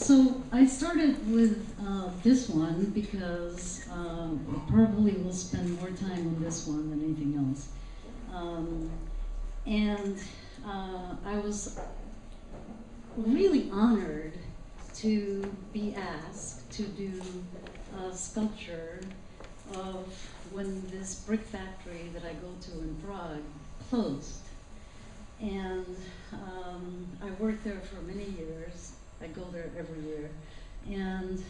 So I started with this one because probably will spend more time on this one than anything else. And I was really honored to be asked to do a sculpture of when this brick factory that I go to in Prague closed. And I worked there for many years. I go there every year. And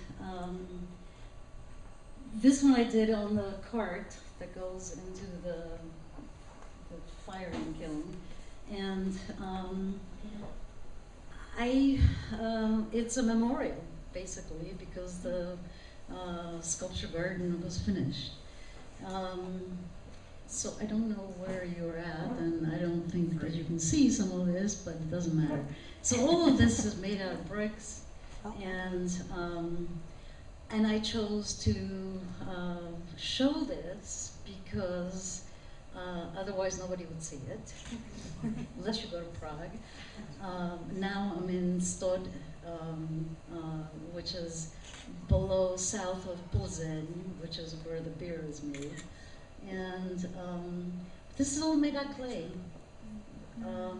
this one I did on the cart that goes into the firing kiln. And it's a memorial, basically, because the sculpture garden was finished. So I don't know where you're at, and I don't think that you can see some of this, but it doesn't matter. So all of this is made out of bricks, and I chose to show this because otherwise nobody would see it, unless you go to Prague. Now I'm in Stod, which is south of Plzeň, which is where the beer is made. And this is all made out of clay.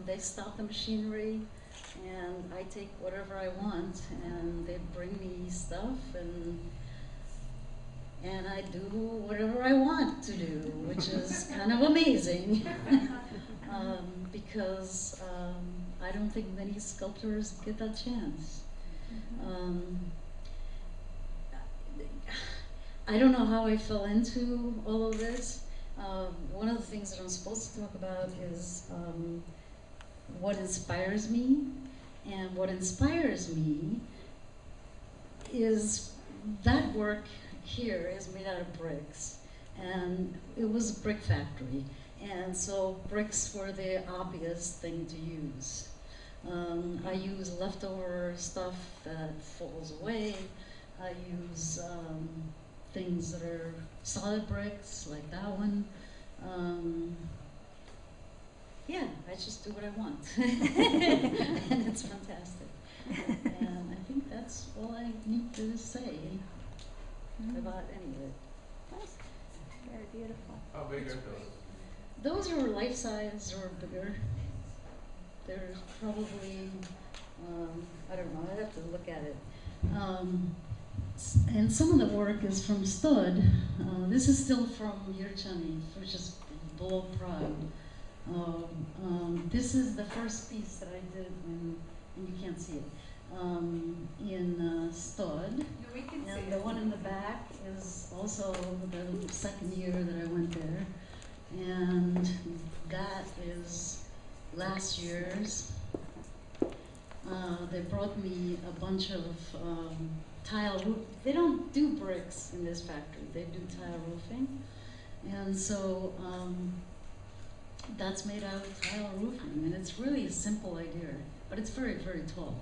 They stop the machinery, and I take whatever I want, and they bring me stuff, and I do whatever I want to do, which is kind of amazing. Because I don't think many sculptors get that chance. I don't know how I fell into all of this. One of the things that I'm supposed to talk about is what inspires me. And what inspires me is that work here is made out of bricks. And it was a brick factory. And so bricks were the obvious thing to use. I use leftover stuff that falls away. I use things that are solid bricks, like that one. Yeah, I just do what I want. And it's fantastic. And I think that's all I need to say about any of it. That's very beautiful. How big are those? Those are life-size or bigger. They're probably, I don't know, I'd have to look at it. And some of the work is from Stod. This is still from Yerchany, which is below Prague. This is the first piece that I did and you can't see it, in Stod. No, we can see And the it. one in the back is also the second year that I went there. And that is last year's. They brought me a bunch of tile roof. They don't do bricks in this factory. They do tile roofing. And so that's made out of tile roofing. And it's really a simple idea, but it's very, very tall.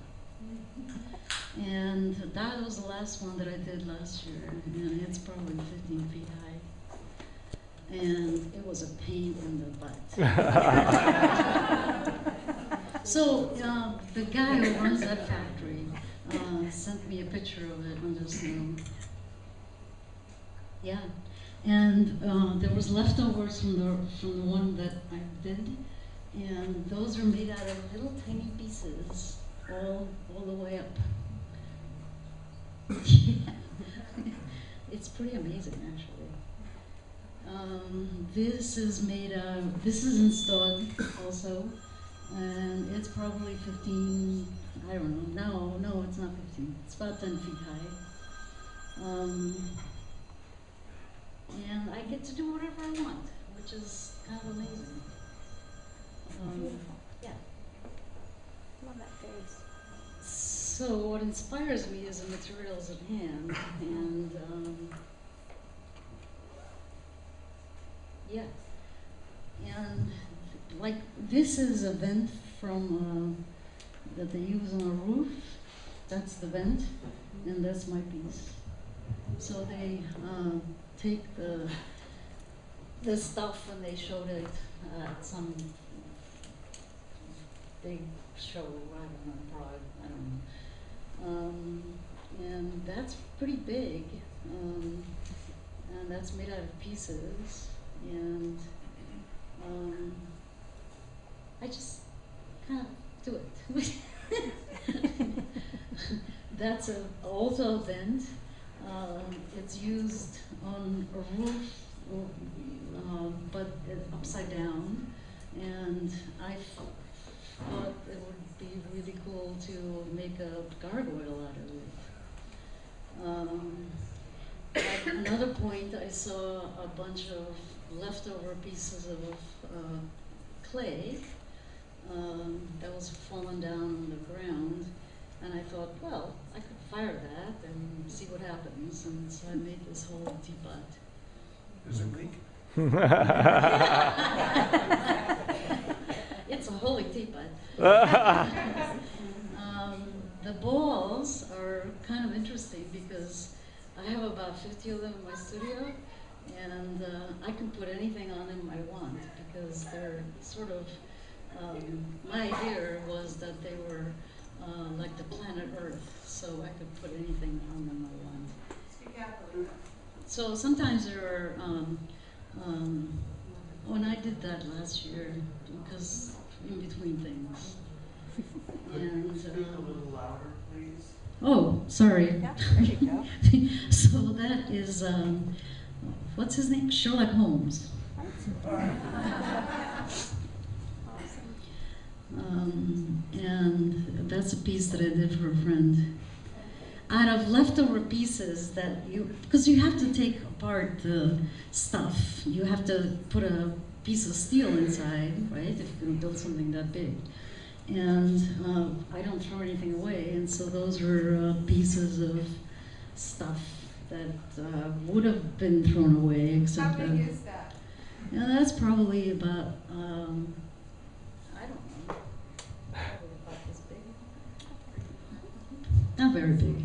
And that was the last one that I did last year. And it's probably 15 feet high. And it was a pain in the butt. So the guy who runs that factory sent me a picture of it on this room. Yeah, and there was leftovers from the one that I did, and those are made out of little tiny pieces, all the way up. Yeah. It's pretty amazing, actually. This is made of, this is in Stod also, and it's probably 15, I don't know, no, it's not 15, it's about 10 feet high. And I get to do whatever I want, which is kind of amazing. Beautiful. Yeah. Love that face. So what inspires me is the materials at hand, and yeah, and like this is a vent from that they use on a roof. That's the vent, and that's my piece. So they take the stuff when they showed it at some big show, I don't know, Prague, I don't know. big, and that's made out of pieces, and I just kind of do it. That's also a vent. It's used on a roof, but upside down, and I thought it would be really cool to make a gargoyle out of it. At another point, I saw a bunch of leftover pieces of clay that was fallen down on the ground, and I thought, well, I could fire that and see what happens, and so I made this whole teapot. Does it leak? It's a holy teapot. The balls are kind of interesting because I have about 50 of them in my studio, and I can put anything on them I want because they're sort of, my idea was that they were like the planet Earth, so I could put anything on them I want. So sometimes there are, when I did that last year, because in between things. And, Speak a little louder, please. oh, sorry. Yeah, there you go. So that is, what's his name? Sherlock Holmes. And that's a piece that I did for a friend. Out of leftover pieces that because you have to take apart the stuff. You have to put a piece of steel inside, right, if you're going to build something that big. And I don't throw anything away, and so those were pieces of stuff that would have been thrown away, except How big is that? Yeah, that's probably about, I don't know, probably about this big. Not very big.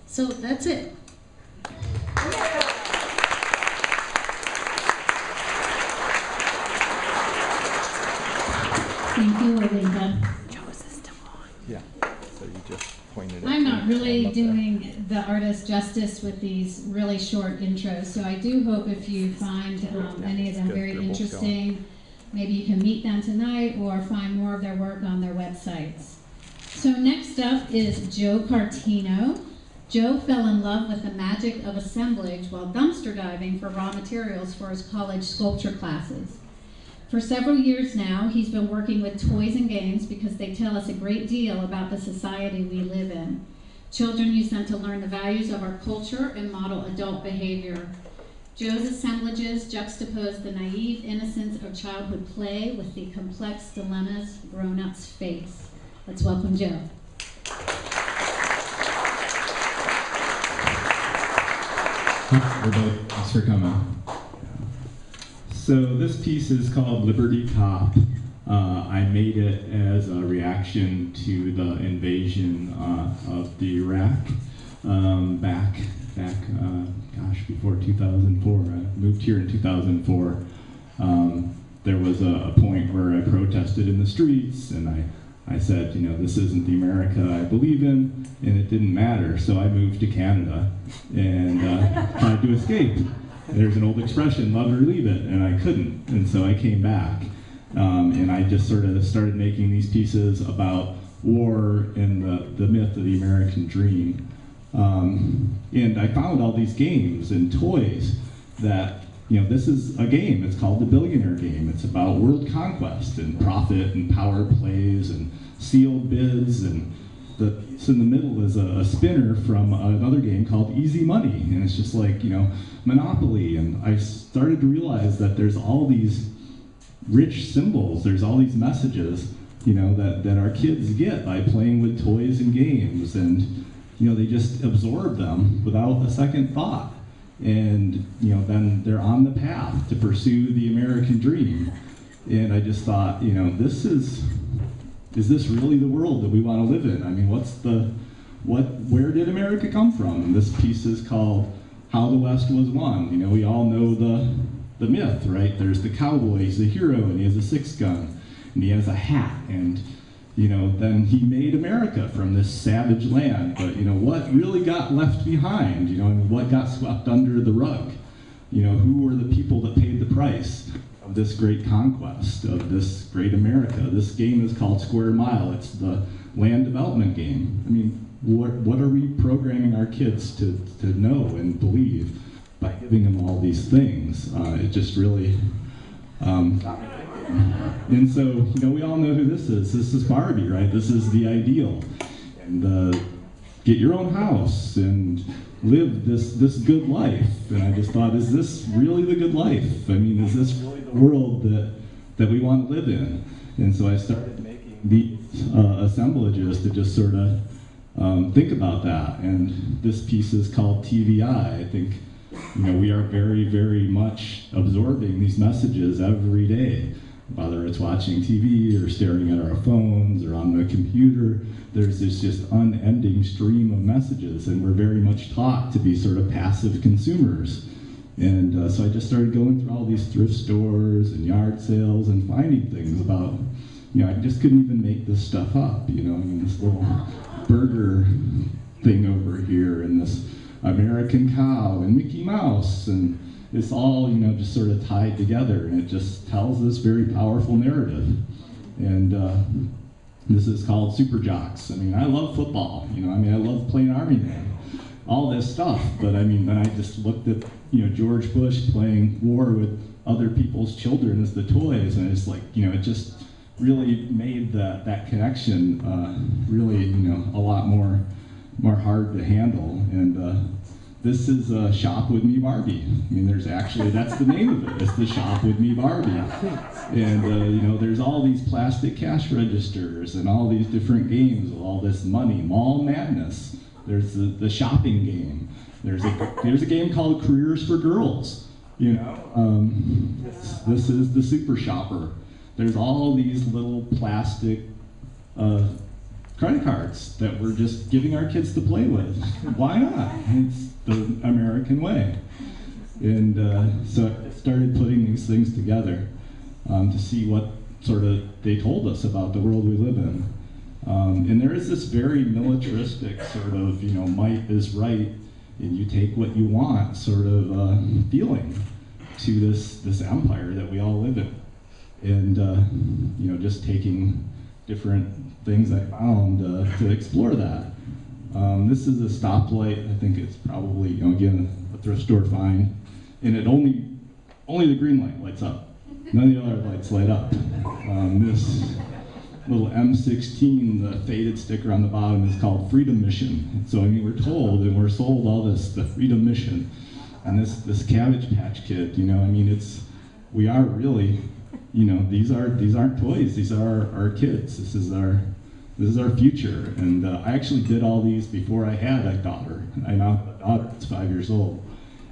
So that's it. Thank you, Alinka. Yeah, so you just pointed it. I'm not really doing the artist justice with these really short intros, so I do hope if you find any of them very interesting, maybe you can meet them tonight or find more of their work on their websites. So next up is Joe Cartino. Joe fell in love with the magic of assemblage while dumpster diving for raw materials for his college sculpture classes. For several years now, he's been working with toys and games because they tell us a great deal about the society we live in. Children use them to learn the values of our culture and model adult behavior. Joe's assemblages juxtapose the naive innocence of childhood play with the complex dilemmas grown-ups face. Let's welcome Joe. Hi, everybody. Thanks for coming. So this piece is called Liberty Top. I made it as a reaction to the invasion of the Iraq back before 2004. I moved here in 2004. There was a point where I protested in the streets, and I said, you know, this isn't the America I believe in, and it didn't matter. So I moved to Canada and tried to escape. There's an old expression, love it or leave it, and I couldn't, and so I came back. And I just sort of started making these pieces about war and the myth of the American dream. And I found all these games and toys that, you know, this is a game. It's called the Billionaire Game. It's about world conquest and profit and power plays and sealed bids. And the piece in the middle is a spinner from another game called Easy Money. And it's just like, you know, Monopoly. And I started to realize that there's all these rich symbols, there's all these messages, you know, that our kids get by playing with toys and games. And, you know, they just absorb them without a second thought. And, you know, then they're on the path to pursue the American dream. And I just thought, you know, is this really the world that we want to live in? I mean, where did America come from? And this piece is called How the West Was Won. You know, we all know the myth, right? There's the cowboy, he's the hero, and he has a 6-gun, and he has a hat, and, then he made America from this savage land. But, what really got left behind? What got swept under the rug? Who were the people that paid the price of this great conquest, of this great America? This game is called Square Mile. It's the land development game. What are we programming our kids to know and believe by giving them all these things? It just really... and so, we all know who this is. This is Barbie, right? This is the ideal. And get your own house and live this good life. And I just thought, is this really the good life? Is this really the world that we want to live in? And so I started making these assemblages to just sort of think about that. And this piece is called TVI. I think, we are very, very much absorbing these messages every day. Whether it's watching TV or staring at our phones or on the computer, there's this just unending stream of messages, and we're very much taught to be sort of passive consumers. And so I just started going through all these thrift stores and yard sales and finding things about, I just couldn't even make this stuff up, this little burger thing over here and this American cow and Mickey Mouse, and it's all, just sort of tied together, and it just tells this very powerful narrative. And this is called Super Jocks. I love football, I love playing Army Man, all this stuff, but then I just looked at, George Bush playing war with other people's children as the toys, and it's like, it just really made that connection really, a lot more hard to handle. And this is Shop With Me Barbie. There's actually, that's the name of it. It's the Shop With Me Barbie. And there's all these plastic cash registers and all these different games with all this money. Mall Madness. There's the shopping game. There's a game called Careers for Girls. This is the Super Shopper. There's all these little plastic credit cards that we're just giving our kids to play with. Why not? It's the American way. And so I started putting these things together to see what sort of they told us about the world we live in. And there is this very militaristic sort of, might is right, and you take what you want sort of feeling to this empire that we all live in. And, just taking different things I found to explore that. This is a stoplight. I think it's probably, again, a thrift store find. And it only the green light lights up. None of the other lights light up. This little M16, the faded sticker on the bottom is called Freedom Mission. So we're told and we're sold all this, the Freedom Mission. And this Cabbage Patch Kid, we are really, these aren't toys. These are our kids. This is our future. And I actually did all these before I had a daughter. I now have a daughter that's 5 years old.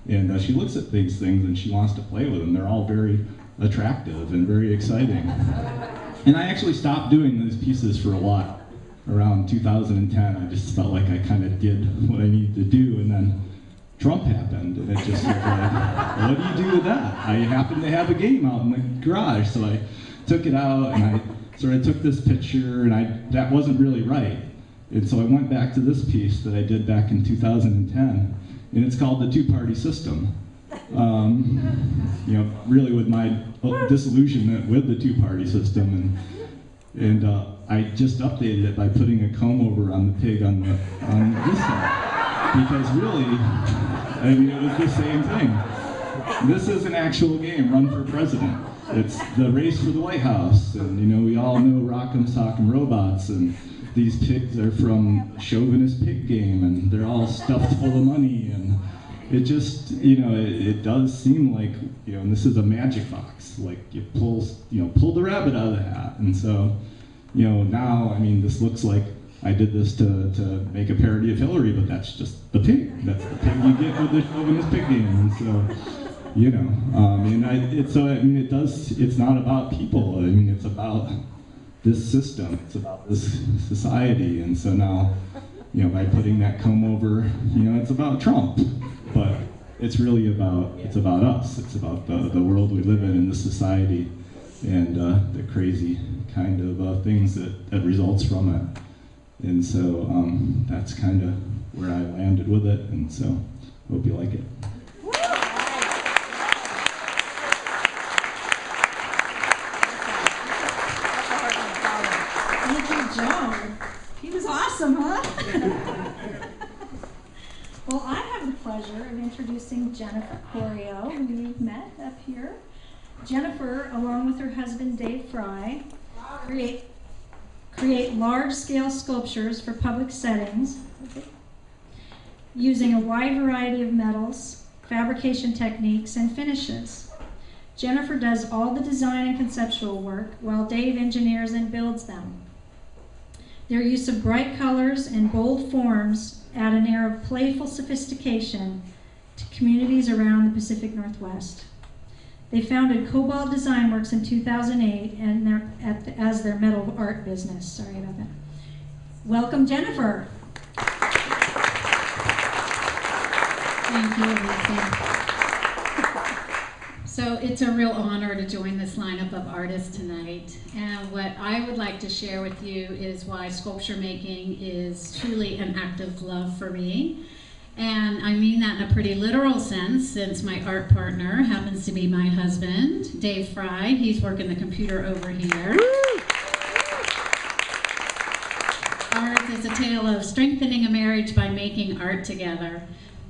And she looks at these things and she wants to play with them. They're all very attractive and very exciting. And I actually stopped doing these pieces for a while. Around 2010, I just felt like I kind of did what I needed to do, and then Trump happened, and it just was like, what do you do with that? I happened to have a game out in the garage, so I took it out, and I sort of took this picture, and that wasn't really right. And so I went back to this piece that I did back in 2010, and it's called the two-party system. Really with my disillusionment with the two-party system, and I just updated it by putting a comb over on the pig on this side, because really, it was the same thing. This is an actual game, Run for President. It's the race for the White House, and we all know Rock'em Sock'em Robots, and these pigs are from Chauvinist Pig Game, and they're all stuffed full of money, and it just, it does seem like, and this is a magic box, like you pull the rabbit out of the hat. And so, now, this looks like I did this to make a parody of Hillary, but that's just the pig. That's the pig you get with the Chauvinist Pig Game. And so, it's not about people. It's about this system. It's about this society. And so now, by putting that comb over, it's about Trump. But it's really about us. It's about the world we live in the society, and the crazy kind of things that results from it. And so that's kind of where I landed with it, and so hope you like it. Thank you, Joe. He was awesome, huh? Well, I have the pleasure of introducing Jennifer Corio, who you've met up here. Jennifer, along with her husband Dave Fry, create large-scale sculptures for public settings using a wide variety of metals, fabrication techniques, and finishes. Jennifer does all the design and conceptual work, while Dave engineers and builds them. Their use of bright colors and bold forms add an air of playful sophistication to communities around the Pacific Northwest. They founded Cobalt Design Works in 2008 and as their metal art business. Sorry about that. Welcome, Jennifer. Thank you, Lisa. So it's a real honor to join this lineup of artists tonight. And what I would like to share with you is why sculpture making is truly an act of love for me. And I mean that in a pretty literal sense, since my art partner happens to be my husband, Dave Fry. He's working the computer over here. Ours is a tale of strengthening a marriage by making art together.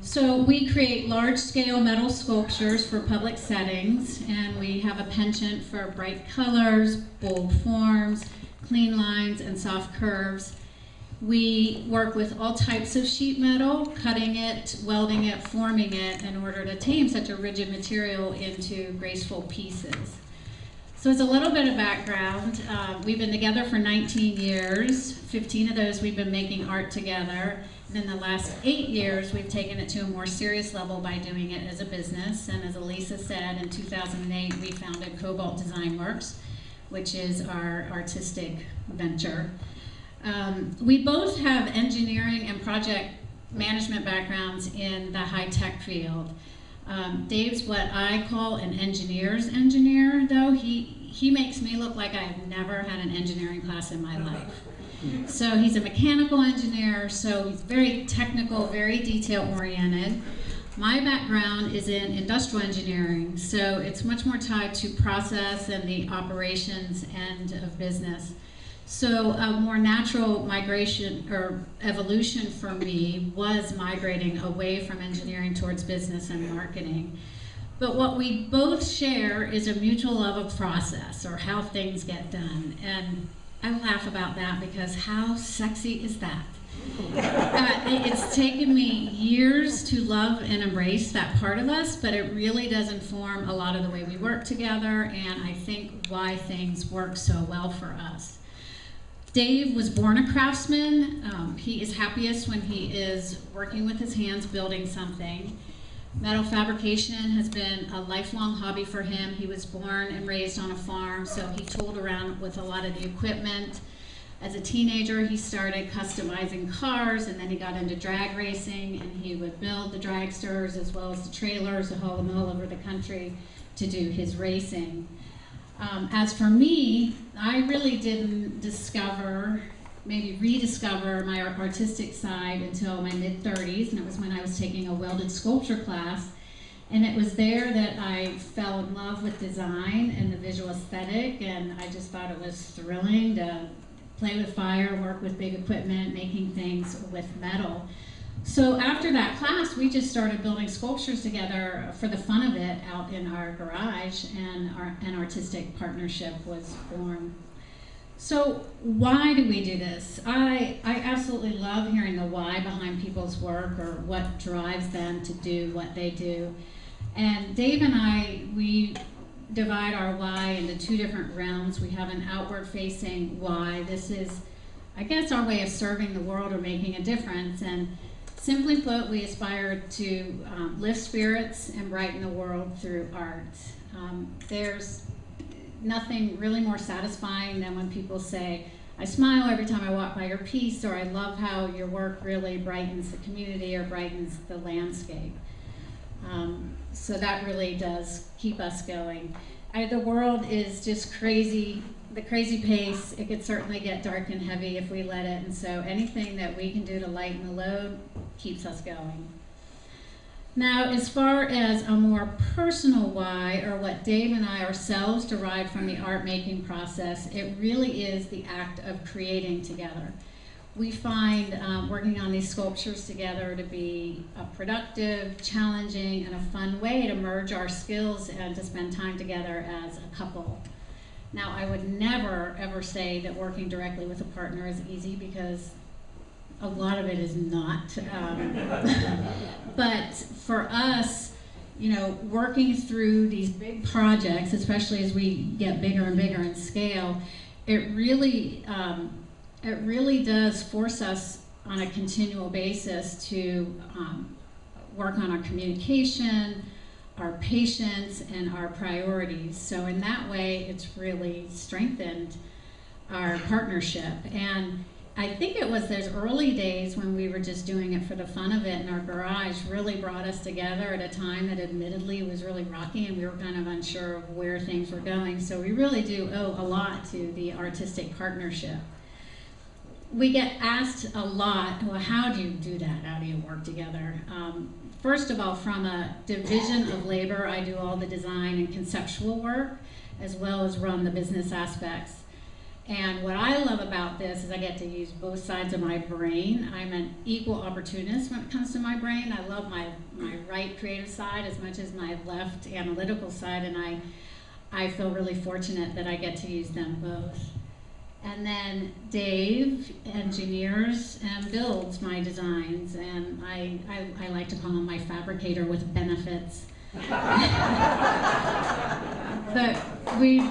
So we create large-scale metal sculptures for public settings, and we have a penchant for bright colors, bold forms, clean lines, and soft curves. We work with all types of sheet metal, cutting it, welding it, forming it in order to tame such a rigid material into graceful pieces. So as a little bit of background, we've been together for 19 years. 15 of those we've been making art together. And in the last 8 years, we've taken it to a more serious level by doing it as a business. And as Elisa said, in 2008, we founded Cobalt Design Works, which is our artistic venture. We both have engineering and project management backgrounds in the high-tech field. Dave's what I call an engineer's engineer, though. He makes me look like I've never had an engineering class in my life. So he's a mechanical engineer, so he's very technical, very detail-oriented. My background is in industrial engineering, so it's much more tied to process and the operations end of business. So a more natural migration or evolution for me was migrating away from engineering towards business and marketing. But what we both share is a mutual love of process, or how things get done. And I laugh about that because how sexy is that? It's taken me years to love and embrace that part of us, but it really does inform a lot of the way we work together, and I think why things work so well for us. Dave was born a craftsman. He is happiest when he is working with his hands, building something. Metal fabrication has been a lifelong hobby for him. He was born and raised on a farm, so he tooled around with a lot of the equipment. As a teenager, he started customizing cars, and then he got into drag racing, and he would build the dragsters as well as the trailers and haul them all over the country to do his racing. As for me, I really didn't discover, maybe rediscover my artistic side until my mid-30s, and it was when I was taking a welded sculpture class. And it was there that I fell in love with design and the visual aesthetic, and I just thought it was thrilling to play with fire, work with big equipment, making things with metal. So after that class, we just started building sculptures together for the fun of it out in our garage, and an artistic partnership was born. So why do we do this? I absolutely love hearing the why behind people's work, or what drives them to do what they do. And Dave and I, we divide our why into two different realms. We have an outward-facing why. This is, I guess, our way of serving the world or making a difference. And simply put, we aspire to lift spirits and brighten the world through art. There's nothing really more satisfying than when people say, I smile every time I walk by your piece, or I love how your work really brightens the community or brightens the landscape. So that really does keep us going. The world is just crazy the crazy pace, it could certainly get dark and heavy if we let it, and so anything that we can do to lighten the load keeps us going. Now, as far as a more personal why, or what Dave and I ourselves derive from the art making process, it really is the act of creating together. We find working on these sculptures together to be a productive, challenging, and a fun way to merge our skills and to spend time together as a couple. Now, I would never, ever say that working directly with a partner is easy, because a lot of it is not. But for us, you know, working through these big projects, especially as we get bigger and bigger in scale, it really does force us on a continual basis to work on our communication, our patience, and our priorities. So in that way, it's really strengthened our partnership. And I think it was those early days when we were just doing it for the fun of it in our garage really brought us together at a time that admittedly was really rocky, and we were kind of unsure of where things were going. So we really do owe a lot to the artistic partnership. We get asked a lot, well, how do you do that? How do you work together? First of all, from a division of labor, I do all the design and conceptual work, as well as run the business aspects. And what I love about this is I get to use both sides of my brain. I'm an equal opportunist when it comes to my brain. I love my right creative side as much as my left analytical side, and I feel really fortunate that I get to use them both. And then Dave engineers and builds my designs, and I like to call him my fabricator with benefits. But we've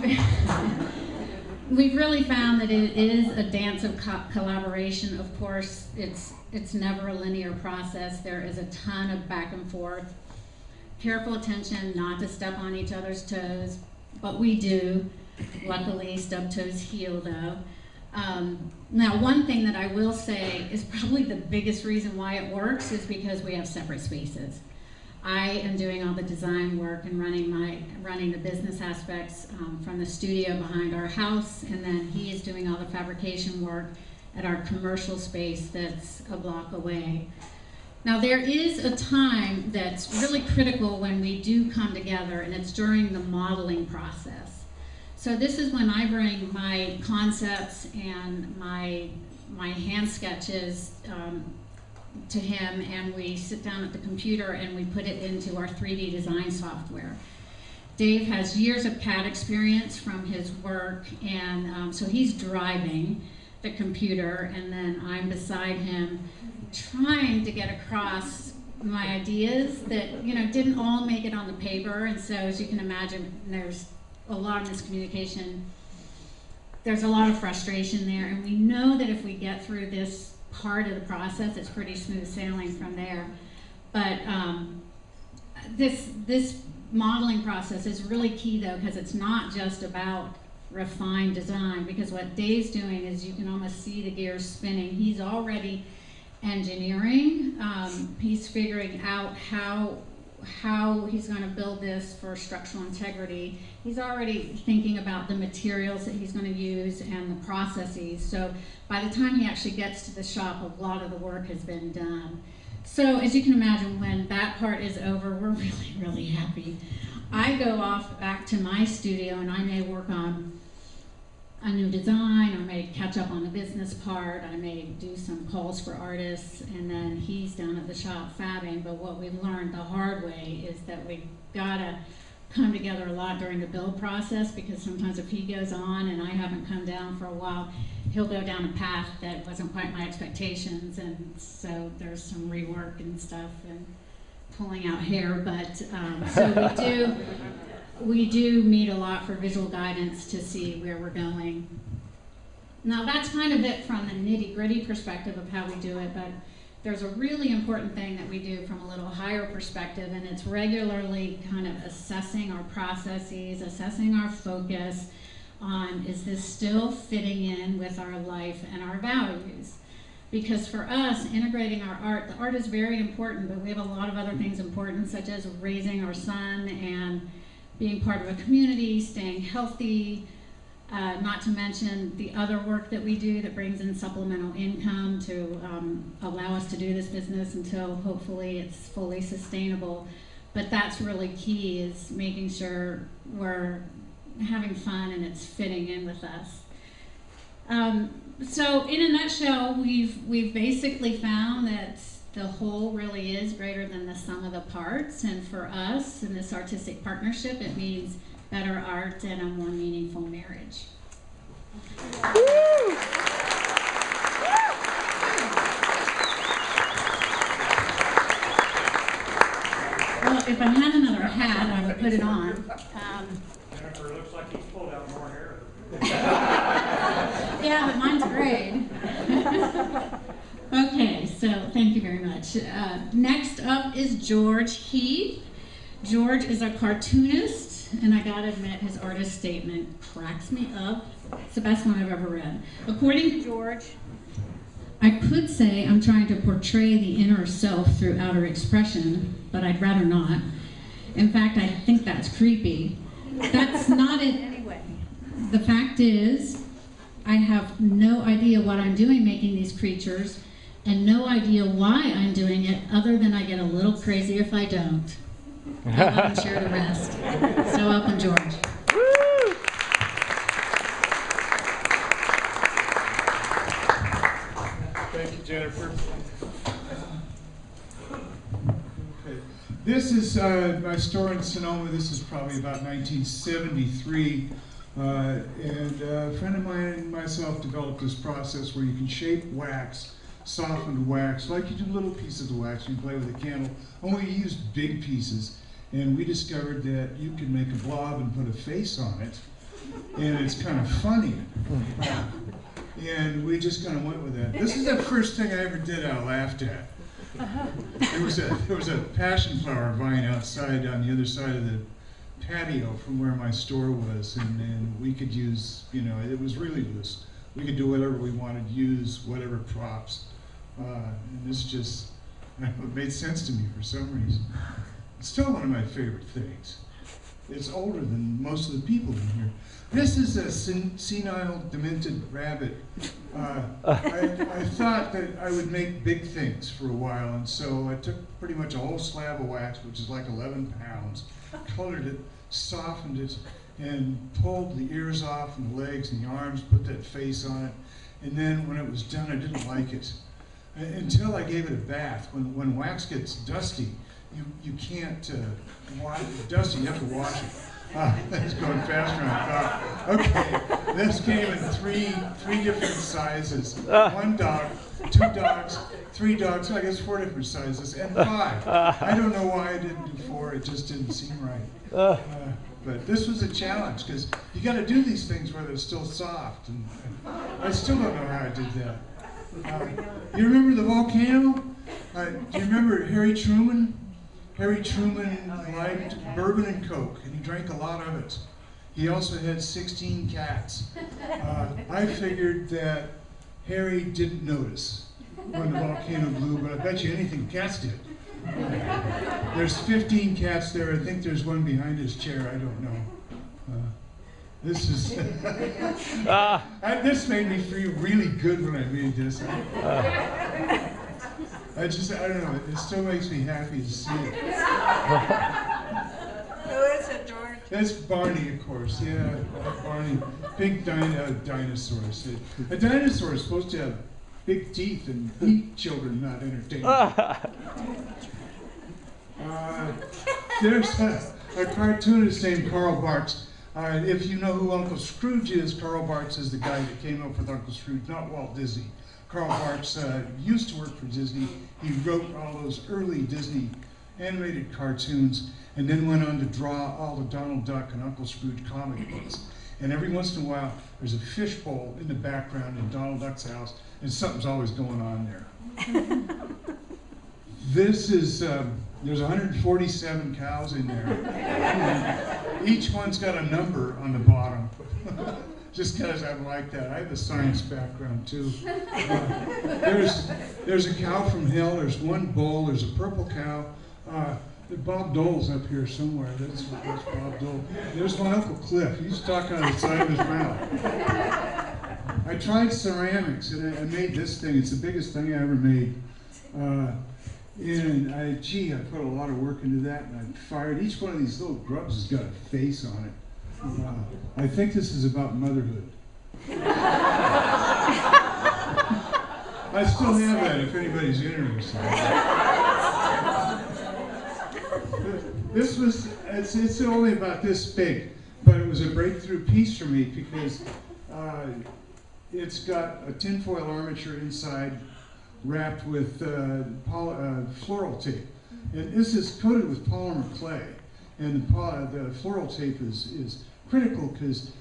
really found that it is a dance of collaboration. Of course, it's never a linear process. There is a ton of back and forth. Careful attention not to step on each other's toes, but we do. Luckily, stub toes heal, though. Now, one thing that I will say is probably the biggest reason why it works is because we have separate spaces. I am doing all the design work and running the business aspects from the studio behind our house, and then he is doing all the fabrication work at our commercial space that's a block away. Now, there is a time that's really critical when we do come together, and it's during the modeling process. So this is when I bring my concepts and my hand sketches to him, and we sit down at the computer and we put it into our 3D design software. Dave has years of CAD experience from his work, and so he's driving the computer, and then I'm beside him trying to get across my ideas that, you know, didn't all make it on the paper. And so, as you can imagine, there's a lot of miscommunication. There's a lot of frustration there, and we know that if we get through this part of the process, it's pretty smooth sailing from there. But this modeling process is really key, though, because it's not just about refined design, because what Dave's doing is you can almost see the gears spinning. He's already engineering. He's figuring out how he's going to build this for structural integrity. He's already thinking about the materials that he's going to use and the processes. So by the time he actually gets to the shop, a lot of the work has been done. So as you can imagine, when that part is over, we're really, really happy. I go off back to my studio, and I may work on a new design, or may catch up on the business part, I may do some calls for artists, and then he's down at the shop fabbing. But what we've learned the hard way is that we've gotta come together a lot during the build process, because sometimes if he goes on and I haven't come down for a while, he'll go down a path that wasn't quite my expectations, and so there's some rework and stuff and pulling out hair. But so we do meet a lot for visual guidance to see where we're going. Now, that's kind of it from the nitty-gritty perspective of how we do it, but there's a really important thing that we do from a little higher perspective, and it's regularly kind of assessing our processes, assessing our focus on, is this still fitting in with our life and our values? Because for us, integrating our art, the art is very important, but we have a lot of other things important, such as raising our son and being part of a community, staying healthy, Not to mention the other work that we do that brings in supplemental income to allow us to do this business until hopefully it's fully sustainable. But that's really key, is making sure we're having fun and it's fitting in with us. So in a nutshell, we've basically found that the whole really is greater than the sum of the parts, and for us in this artistic partnership, it means better art and a more meaningful marriage. Well, if I had another hat, I would put it on. Jennifer, looks like he's pulled out more hair. Yeah, but mine's gray. Okay, so thank you very much. Next up is George Heath. George is a cartoonist, and I gotta admit, his artist statement cracks me up. It's the best one I've ever read. According to George, I could say I'm trying to portray the inner self through outer expression, but I'd rather not. In fact, I think that's creepy. That's not it anyway. The fact is, I have no idea what I'm doing making these creatures, and no idea why I'm doing it, other than I get a little crazy if I don't. I'll let him share the rest. So welcome, George. Thank you, Jennifer. Okay. This is my store in Sonoma. This is probably about 1973. And a friend of mine and myself developed this process where you can shape wax, softened wax, like you do little pieces of wax. You play with a candle, only you use big pieces. And we discovered that you can make a blob and put a face on it, and it's kind of funny. And we just kind of went with that. This is the first thing I ever did I laughed at. There was a passion flower vine outside on the other side of the patio from where my store was, and we could use, you know, it was really loose. We could do whatever we wanted, use whatever props. And this just, it made sense to me for some reason. It's still one of my favorite things. It's older than most of the people in here. This is a senile, demented rabbit. I thought that I would make big things for a while, and so I took pretty much a whole slab of wax, which is like 11 pounds, colored it, softened it, and pulled the ears off and the legs and the arms, put that face on it. And then when it was done, I didn't like it. Until I gave it a bath. When wax gets dusty, you can't wash it. Dusty, you have to wash it. That's going faster than I thought. Okay, this came in three different sizes. 1 dog, 2 dogs, 3 dogs, I guess 4 different sizes, and 5. I don't know why I didn't do 4, it just didn't seem right. But this was a challenge, because you got to do these things where they're still soft, and I still don't know how I did that. You remember the volcano? Do you remember Harry Truman? Harry Truman liked bourbon and Coke, and he drank a lot of it. He also had 16 cats. I figured that Harry didn't notice when the volcano blew, but I bet you anything cats did. There's 15 cats there. I think there's one behind his chair. I don't know. This is this made me feel really good when I made this. I don't know, it still makes me happy to see it. Who is it, George? That's Barney, of course, yeah, Barney. Big dinosaurs. A dinosaur is supposed to have big teeth and eat children, not entertain them. There's a cartoonist named Carl Barks. If you know who Uncle Scrooge is, Carl Barks is the guy that came up with Uncle Scrooge, not Walt Disney. Carl Barks used to work for Disney. He wrote all those early Disney animated cartoons and then went on to draw all the Donald Duck and Uncle Scrooge comic books. And every once in a while, there's a fishbowl in the background in Donald Duck's house, and something's always going on there. This is, there's 147 cows in there. Each one's got a number on the bottom. Just because I like that. I have a science background too. There's a cow from hell, there's one bull, there's a purple cow. Bob Dole's up here somewhere. That's Bob Dole. There's my Uncle Cliff. He's talking on the side of his mouth. I tried ceramics, and I made this thing. It's the biggest thing I ever made. And I put a lot of work into that, and I fired. Each one of these little grubs has got a face on it. I think this is about motherhood. I still have that if anybody's interested. It's only about this big, but it was a breakthrough piece for me because it's got a tinfoil armature inside wrapped with floral tape. And this is coated with polymer clay. And the floral tape is critical because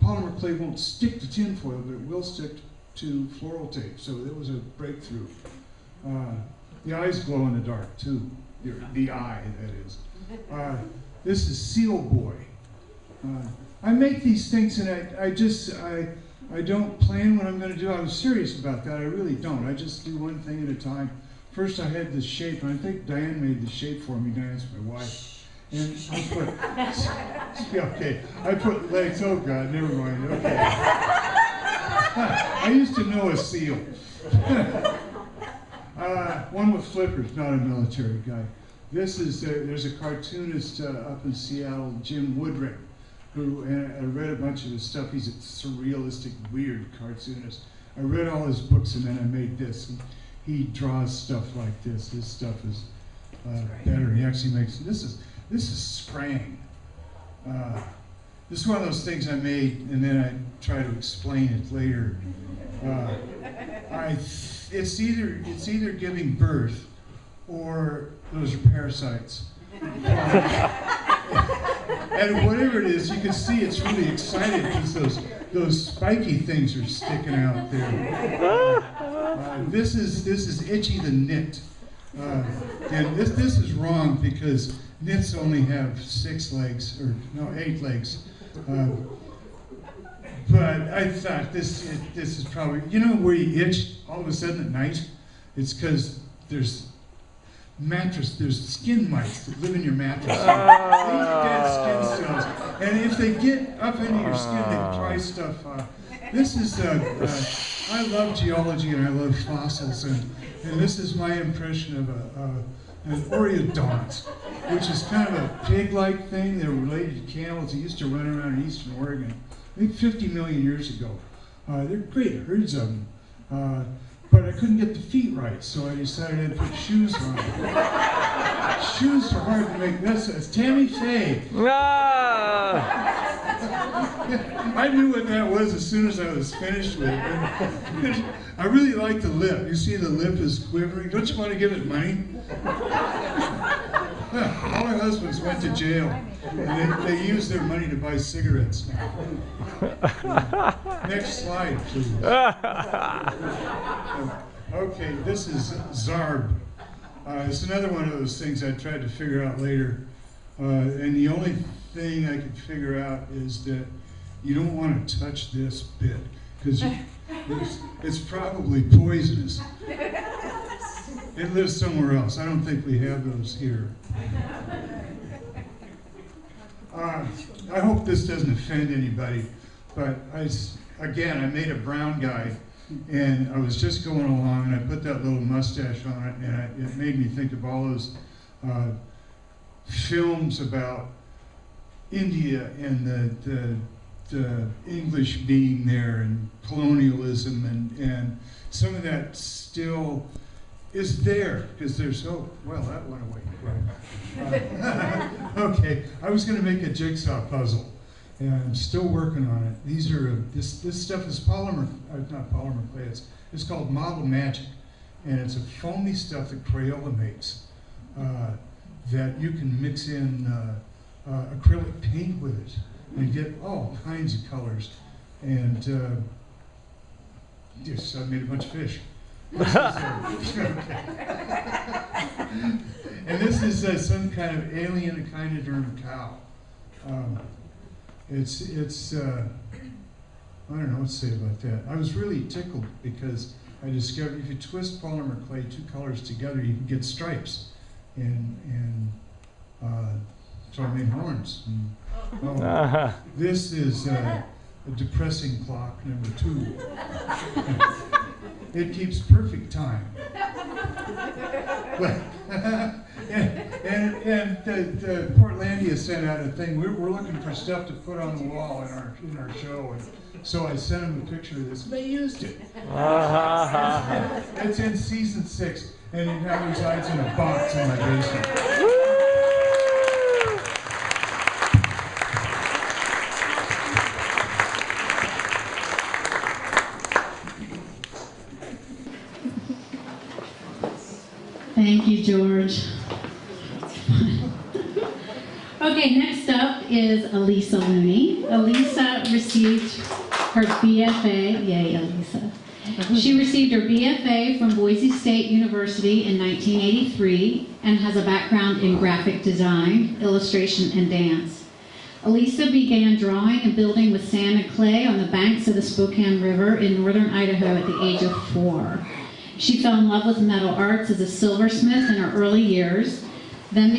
polymer clay won't stick to tinfoil, but it will stick to floral tape. So it was a breakthrough. The eyes glow in the dark too. The eye, that is. This is Seal Boy. I make these things and I don't plan what I'm going to do. I was serious about that. I really don't. I just do one thing at a time. First I had this shape, and I think Diane made the shape for me. Diane's my wife. And I put legs. Oh God, never mind. Okay. I used to know a seal. One with flippers, not a military guy. There's a cartoonist up in Seattle, Jim Woodring, who, and I read a bunch of his stuff. He's a surrealistic, weird cartoonist. I read all his books and then I made this. And he draws stuff like this. This stuff is better. He actually makes, this is spraying. This is one of those things I made and then I try to explain it later. It's either giving birth or those are parasites. And whatever it is, you can see it's really excited because those spiky things are sticking out there. This is Itchy the Knit. And this is wrong because knits only have 6 legs, or no, 8 legs. But I thought this is probably, you know where you itch all of a sudden at night? It's because there's skin mites that live in your mattress. They eat dead skin cells. And if they get up into your skin, they try stuff. This is, I love geology and I love fossils, and this is my impression of an oreodont, which is kind of a pig-like thing. They're related to camels. They used to run around in eastern Oregon, I think 50 million years ago. They're great herds of them. But I couldn't get the feet right, so I decided I'd put shoes on. Shoes are hard to make. It's Tammy Faye. I knew what that was as soon as I was finished with it. I really like the lip. You see the lip is quivering. Don't you want to give it money? All my husbands went to jail, and they used their money to buy cigarettes now. Next slide, please. Okay, this is Zarb. It's another one of those things I tried to figure out later. And the only thing I could figure out is that you don't want to touch this bit, because it's probably poisonous. It lives somewhere else. I don't think we have those here. I hope this doesn't offend anybody, but I made a brown guy, and I was just going along, and I put that little mustache on it, and it made me think of all those films about India and the English being there, and colonialism, and some of that still is there, because there's, oh, well, that went away. Okay, I was going to make a jigsaw puzzle, and I'm still working on it. These are, this stuff is polymer, not polymer clay, it's called Model Magic, and it's a foamy stuff that Crayola makes that you can mix in acrylic paint with it and get all kinds of colors. And yes, I made a bunch of fish. And this is some kind of alien echinoderm cow. It's I don't know what to say about that. I was really tickled because I discovered if you twist polymer clay 2 colors together, you can get stripes. And So I made horns. And, this is a depressing clock number 2. It keeps perfect time. But, and the Portlandia sent out a thing. We're looking for stuff to put on the wall in our show, and so I sent them a picture of this. They used it. It's in season 6, and it now resides in a box in my basement. Thank you, George. Okay, next up is Elisa Looney. Elisa received her BFA, yay Elisa. She received her BFA from Boise State University in 1983 and has a background in graphic design, illustration, and dance. Elisa began drawing and building with sand and clay on the banks of the Spokane River in northern Idaho at the age of 4. She fell in love with metal arts as a silversmith in her early years, then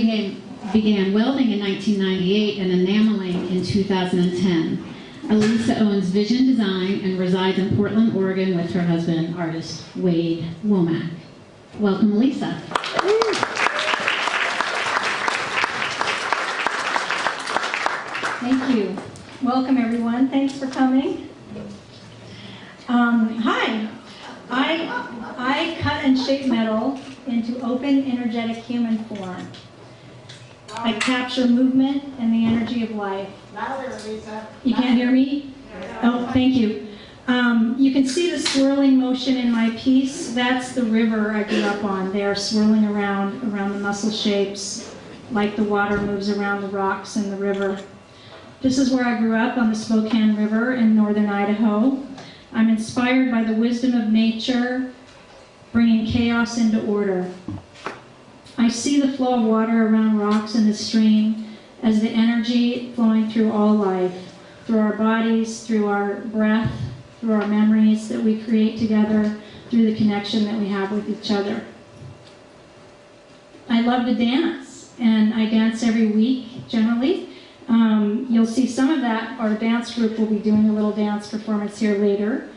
began welding in 1998 and enameling in 2010. Elisa owns Vision Design and resides in Portland, Oregon with her husband, artist Wade Womack. Welcome, Elisa. Thank you. Welcome, everyone. Thanks for coming. Hi. I cut and shape metal into open, energetic human form. I capture movement and the energy of life. Louder, Lisa. You can't hear me? Oh, thank you. You can see the swirling motion in my piece. That's the river I grew up on. They are swirling around the muscle shapes, like the water moves around the rocks in the river. This is where I grew up, on the Spokane River in northern Idaho. I'm inspired by the wisdom of nature, bringing chaos into order. I see the flow of water around rocks in the stream as the energy flowing through all life, through our bodies, through our breath, through our memories that we create together, through the connection that we have with each other. I love to dance, and I dance every week, generally. You'll see some of that. Our dance group will be doing a little dance performance here later,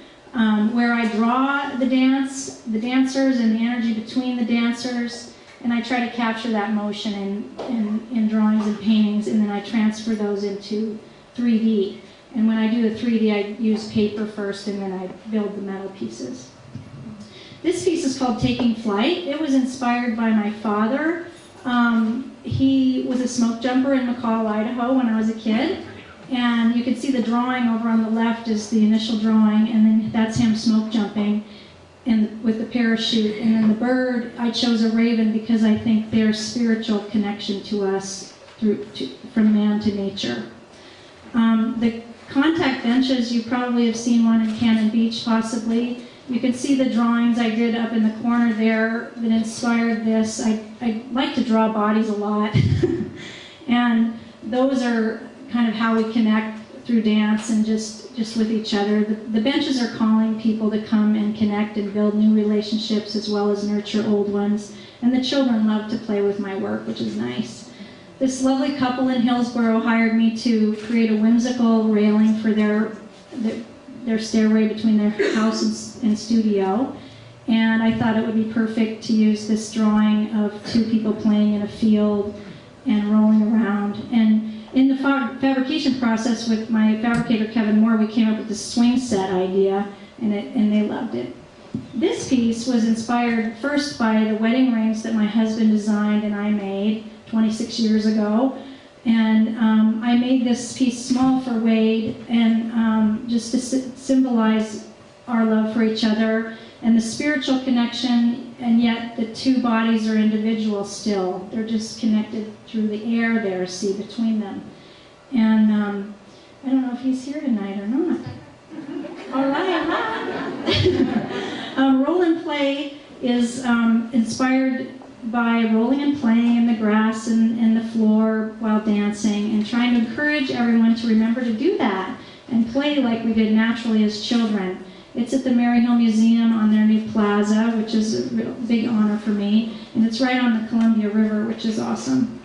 where I draw the dancers and the energy between the dancers, and I try to capture that motion in drawings and paintings, and then I transfer those into 3D. And when I do the 3D, I use paper first, and then I build the metal pieces. This piece is called Taking Flight. It was inspired by my father. He was a smoke jumper in McCall, Idaho when I was a kid. And you can see the drawing over on the left is the initial drawing, and then that's him smoke jumping and with the parachute. And then the bird, I chose a raven because I think their spiritual connection to us from man to nature. The contact benches, you probably have seen one in Cannon Beach possibly. You can see the drawings I did up in the corner there that inspired this. I like to draw bodies a lot. And those are kind of how we connect through dance and just with each other. The benches are calling people to come and connect and build new relationships as well as nurture old ones. And the children love to play with my work, which is nice. This lovely couple in Hillsboro hired me to create a whimsical railing for their stairway between their house and studio. And I thought it would be perfect to use this drawing of 2 people playing in a field and rolling around. And in the fabrication process with my fabricator, Kevin Moore, we came up with this swing set idea, and they loved it. This piece was inspired first by the wedding rings that my husband designed and I made 26 years ago. And I made this piece small for Wade, and just to symbolize our love for each other and the spiritual connection, and yet the 2 bodies are individual still. They're just connected through the air there, see, between them. And I don't know if he's here tonight or not. All right. Roll and Play is inspired by rolling and playing in the grass and the floor while dancing, and trying to encourage everyone to remember to do that and play like we did naturally as children. It's at the Maryhill Museum on their new plaza, which is a real big honor for me, and it's right on the Columbia River, which is awesome.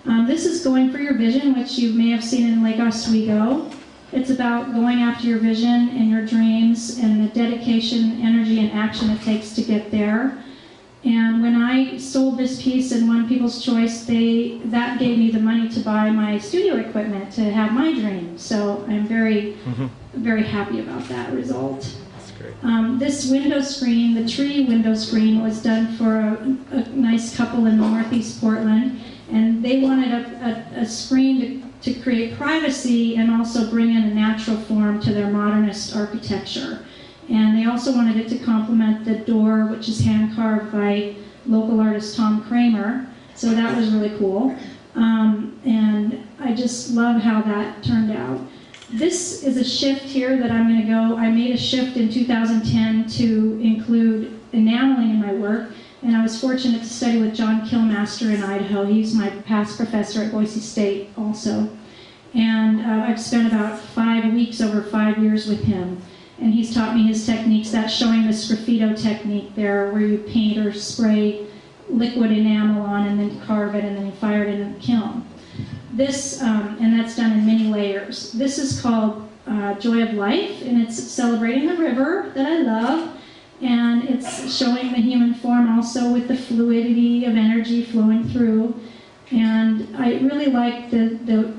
This is Going for Your Vision, which you may have seen in Lake Oswego. It's about going after your vision and your dreams and the dedication, energy, and action it takes to get there. And when I sold this piece and won People's Choice, that gave me the money to buy my studio equipment to have my dream. So I'm very, very happy about that result. That's great. This window screen, the tree window screen, was done for a nice couple in Northeast Portland. And they wanted a screen to create privacy and also bring in a natural form to their modernist architecture. And they also wanted it to complement the door, which is hand-carved by local artist Tom Kramer. So that was really cool. And I just love how that turned out. This is a shift here that I'm going to go. I made a shift in 2010 to include enameling in my work. And I was fortunate to study with John Kilmaster in Idaho. He's my past professor at Boise State also. And I've spent about 5 weeks over 5 years with him. And he's taught me his techniques. That's showing the sgraffito technique there, where you paint or spray liquid enamel on and then carve it and then you fire it in the kiln. This, and that's done in many layers. This is called Joy of Life, and it's celebrating the river that I love. And it's showing the human form also with the fluidity of energy flowing through. And I really like the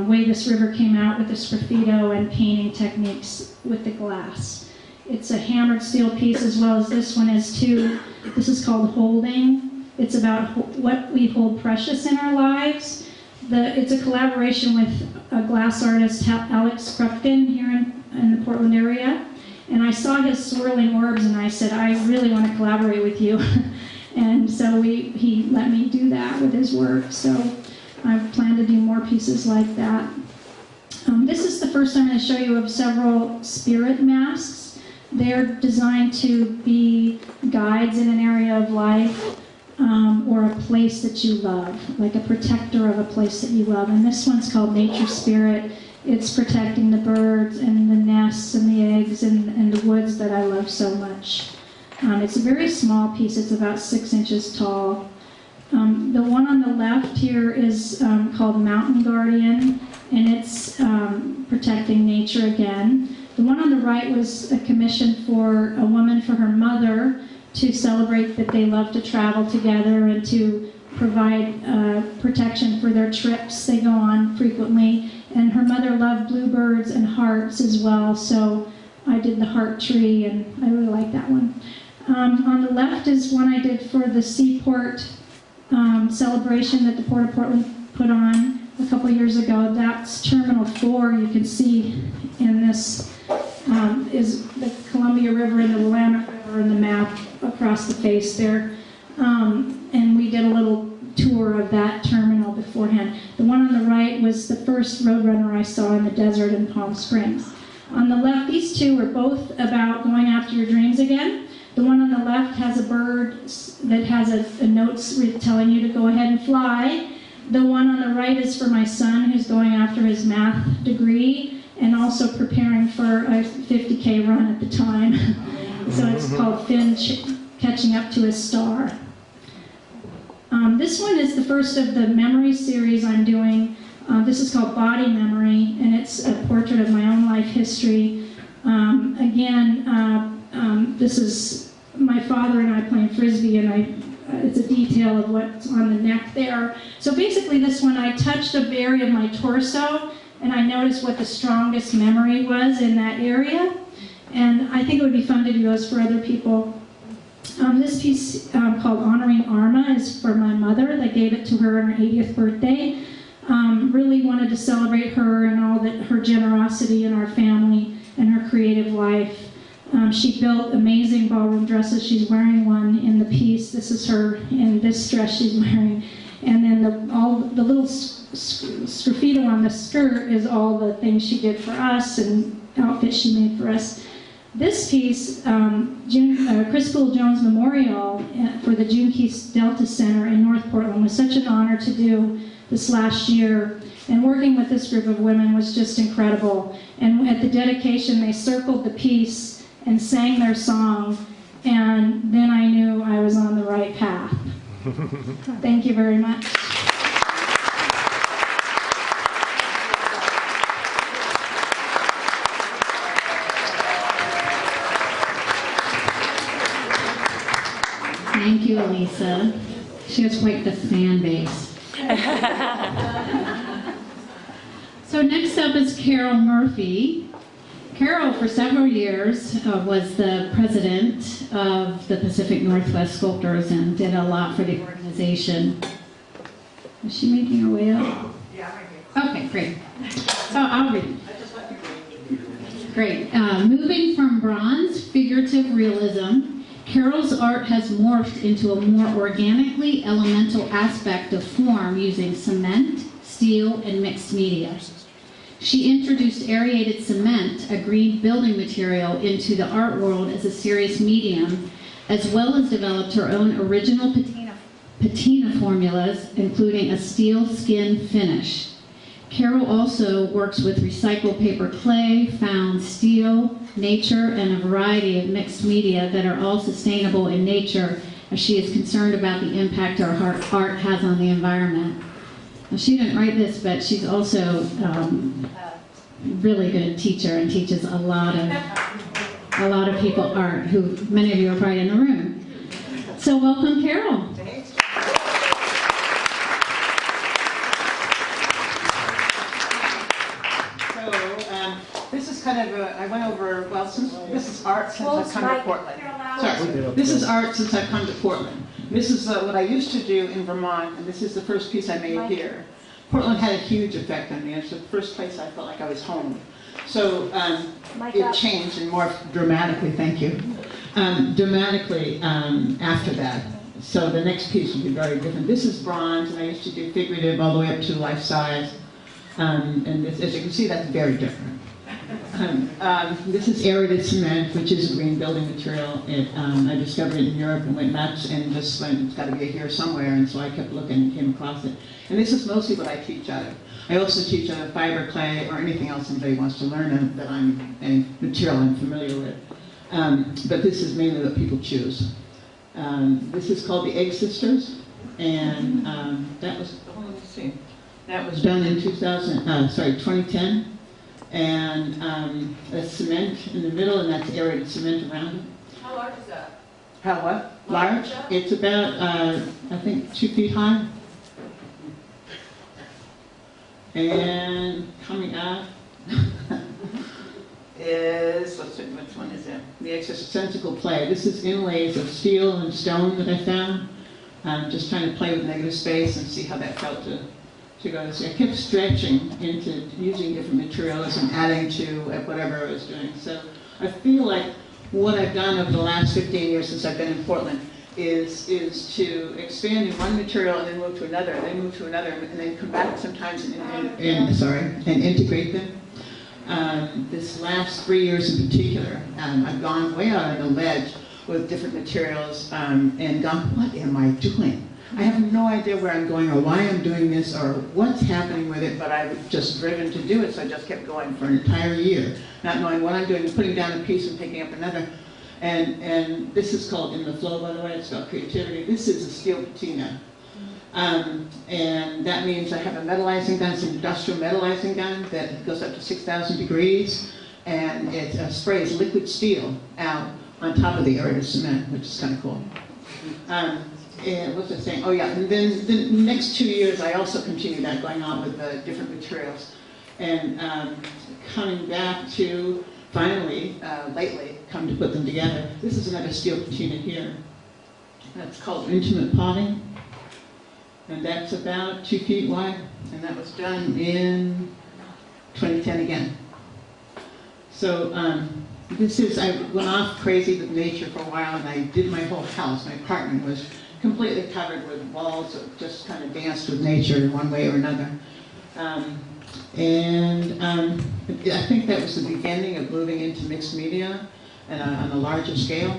way this river came out with the sgraffito and painting techniques with the glass. It's a hammered steel piece as well as this one is too. This is called Holding. It's about what we hold precious in our lives. It's a collaboration with a glass artist, Alex Krupkin, here in the Portland area. And I saw his swirling orbs and I said, I really want to collaborate with you. And so he let me do that with his work. So I plan to do more pieces like that. This is the first I'm going to show you of several spirit masks. They're designed to be guides in an area of life or a place that you love, like a protector of a place that you love. And this one's called Nature Spirit. It's protecting the birds and the nests and the eggs and the woods that I love so much. It's a very small piece. It's about 6 inches tall. The one on the left here is called Mountain Guardian, and it's protecting nature again. The one on the right was a commission for a woman for her mother to celebrate that they love to travel together and to provide protection for their trips they go on frequently. And her mother loved bluebirds and hearts as well, so I did the heart tree, and I really like that one. On the left is one I did for the Seaport celebration that the Port of Portland put on a couple years ago. That's Terminal 4. You can see in this is the Columbia River and the Willamette River in the map across the face there. And we did a little tour of that terminal beforehand. The one on the right was the first Roadrunner I saw in the desert in Palm Springs. On the left, these two are both about going after your dreams again. The one on the left has a bird that has a note telling you to go ahead and fly. The one on the right is for my son who's going after his math degree and also preparing for a 50K run at the time. So it's called Finn Catching Up to His Star. This one is the first of the memory series I'm doing. This is called Body Memory, and it's a portrait of my own life history. This is my father and I playing Frisbee, and it's a detail of what's on the neck there. So basically this one, I touched a area of my torso, and I noticed what the strongest memory was in that area. And I think it would be fun to do those for other people. This piece called Honoring Arma is for my mother. They gave it to her on her 80th birthday. Really wanted to celebrate her and all that her generosity in our family and her creative life. She built amazing ballroom dresses. She's wearing one in the piece. This is her in this dress she's wearing. And then all the little sgraffito on the skirt is all the things she did for us and outfits she made for us. This piece, Chris Gould-Jones Memorial for the June Keith Delta Center in North Portland was such an honor to do this last year. And working with this group of women was just incredible. And at the dedication, they circled the piece and sang their song. And then I knew I was on the right path. Thank you very much. Thank you, Elisa. She has quite the fan base. So next up is Carol Murphy. Carol, for several years, was the president of the Pacific Northwest Sculptors and did a lot for the organization. Is she making her way up? Yeah, I'm Okay, great. So I'll read. Great. Moving from bronze figurative realism, Carol's art has morphed into a more organically elemental aspect of form using cement, steel, and mixed media. She introduced aerated cement, a green building material, into the art world as a serious medium, as well as developed her own original patina formulas, including a steel skin finish. Carol also works with recycled paper clay, found steel, nature, and a variety of mixed media that are all sustainable in nature, as she is concerned about the impact our art has on the environment. Now, she didn't write this, but she's also a really good teacher and teaches a lot of people art, who many of you are probably in the room. So welcome, Carol. This is kind of I went over, well, this is art since I've come to Portland. Sorry, this is art since I've come to Portland. This is what I used to do in Vermont, and this is the first piece I made here. Portland had a huge effect on me. It's the first place I felt like I was home. So it changed and morphed dramatically, thank you, dramatically after that. So the next piece will be very different. This is bronze, and I used to do figurative all the way up to life size. And this, as you can see, that's very different. This is aerated cement, which is a green building material. I discovered it in Europe and went nuts and just went, it's got to be here somewhere, and so I kept looking and came across it. And this is mostly what I teach out of. I also teach out of fiber clay or anything else anybody wants to learn that any material I'm familiar with. But this is mainly what people choose. This is called the Egg Sisters, and that was, let's see, that was done in 2010. And there's cement in the middle, and that's aerated cement around it. How large is that? How what? Large? It's about, I think, 2 feet high. And coming up is, let's see, which one is it? The exosensical clay. This is inlays of steel and stone that I found. Just trying to play with negative space and see how that felt to go. So I kept stretching into using different materials and adding to whatever I was doing. So I feel like what I've done over the last 15 years since I've been in Portland is to expand in one material and then move to another, and then move to another, and then come back sometimes and integrate them. This last 3 years in particular, I've gone way out on the ledge with different materials and gone, what am I doing? I have no idea where I'm going or why I'm doing this or what's happening with it, but I was just driven to do it, so I just kept going for an entire year, not knowing what I'm doing, putting down a piece and picking up another. And this is called In the Flow, by the way. It's about creativity. This is a steel patina. And that means I have a metallizing gun. It's an industrial metallizing gun that goes up to 6,000 degrees, and it sprays liquid steel out on top of the aerated cement, which is kind of cool. And what was I saying? Oh yeah, and then the next 2 years I also continued that, going on with different materials. And coming back to, finally, lately, come to put them together. This is another steel patina here. That's called Intimate Potting. And that's about 2 feet wide. And that was done in 2010 again. So I went off crazy with nature for a while, and I did my whole house. My apartment was completely covered with walls that just kind of danced with nature in one way or another. I think that was the beginning of moving into mixed media and on a larger scale,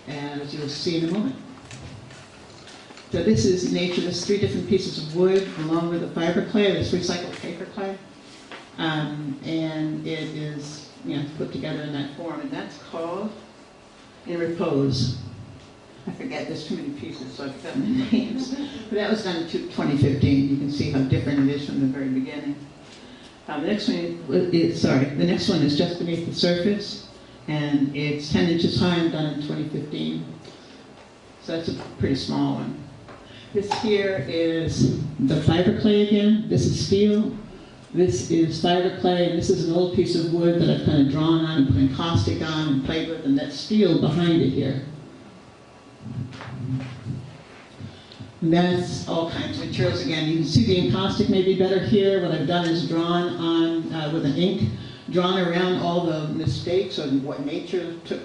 and as you'll see in a moment. So this is nature. There's 3 different pieces of wood along with the fiber clay. There's recycled paper clay, and it is put together in that form, and that's called In Repose. I forget, there's too many pieces, so I forgot the names. But that was done in 2015. You can see how different it is from the very beginning. The next one is Just Beneath the Surface, and it's 10 inches high and done in 2015. So that's a pretty small one. This here is the fiber clay again. This is steel. This is fiber clay, and this is an old piece of wood that I've kind of drawn on and put encaustic on and played with, and that's steel behind it here. And that's all kinds of materials again. You can see the encaustic may be better here. What I've done is drawn on, with an ink, drawn around all the mistakes of what nature took,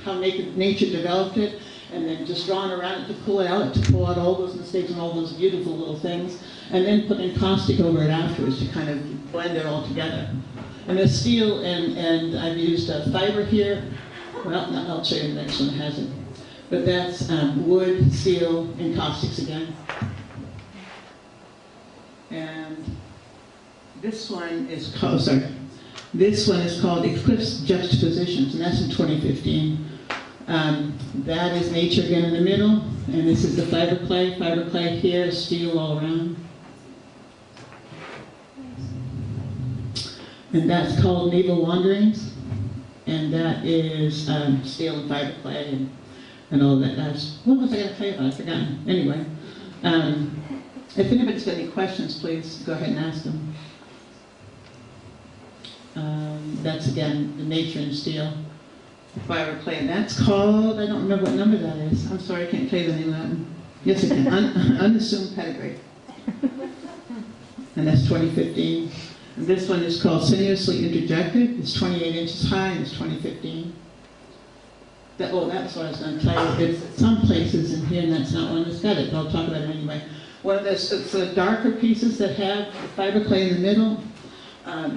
how nature developed it, and then just drawn around it to pull out all those mistakes and all those beautiful little things, and then put encaustic over it afterwards to kind of blend it all together. And the steel, and I've used fiber here. Well, no, I'll show you the next one that has it. But that's wood, steel, encaustics again. And this one is called, this one is called Eclipse Juxtapositions, and that's in 2015. That is nature again in the middle, and this is the fiber clay here, steel all around. And that's called Naval Wanderings, and that is steel and fiber clay and all that. What was I going to tell you about? I've forgotten. Anyway, if anybody's got any questions, please go ahead and ask them. That's again the nature and steel. Fiber clay, and that's called, I don't remember what number that is. I'm sorry, I can't tell you the name of that one. Yes, I can. Unassumed pedigree. And that's 2015. And this one is called Sinuously Interjected. It's 28 inches high, and it's 2015. That's what I was going to tell you. There's some places in here, and that's not one that's got it, but I'll talk about it anyway. One of the darker pieces that have the fiber clay in the middle,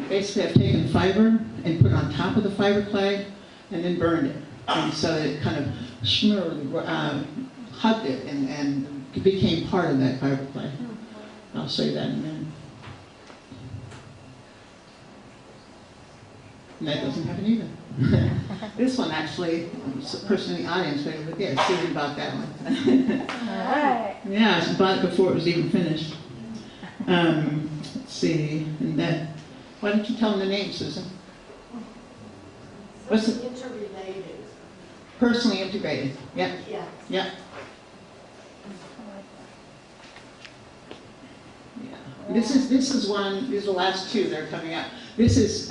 basically I've taken fiber and put it on top of the fiber clay, and then burned it. And so it kind of hugged it and became part of that fiber clay. I'll show you that in a minute. And that doesn't happen either. This one actually, a person in the audience, yeah, Susan about that one. Alright. Yeah, she bought it before it was even finished. Let's see, and that, why don't you tell them the name, Susan? What's it? Interrelated. Personally integrated. Yeah. Yeah. Yeah. This is one. These are the last two that are coming out. This is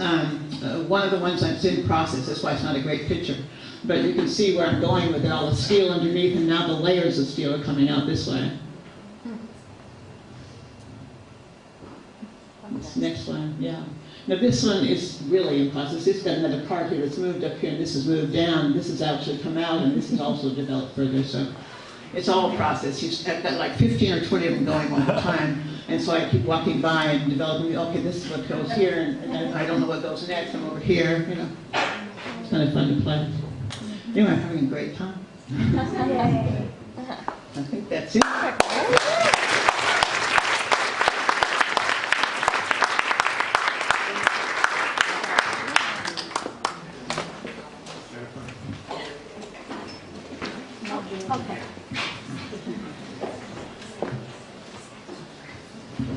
one of the ones that's in process. That's why it's not a great picture. But you can see where I'm going with it. All the steel underneath, and now the layers of steel are coming out this way. This next one, yeah. Now this one is really in process. This got another part here that's moved up here, and this has moved down. This has actually come out, and this is also developed further. So it's all a process. I've got like 15 or 20 of them going all the time, and so I keep walking by and developing. Okay, this is what goes here, and I don't know what goes next. I'm over here. You know, it's kind of fun to play. Anyway, I'm having a great time. Yay. I think that's it.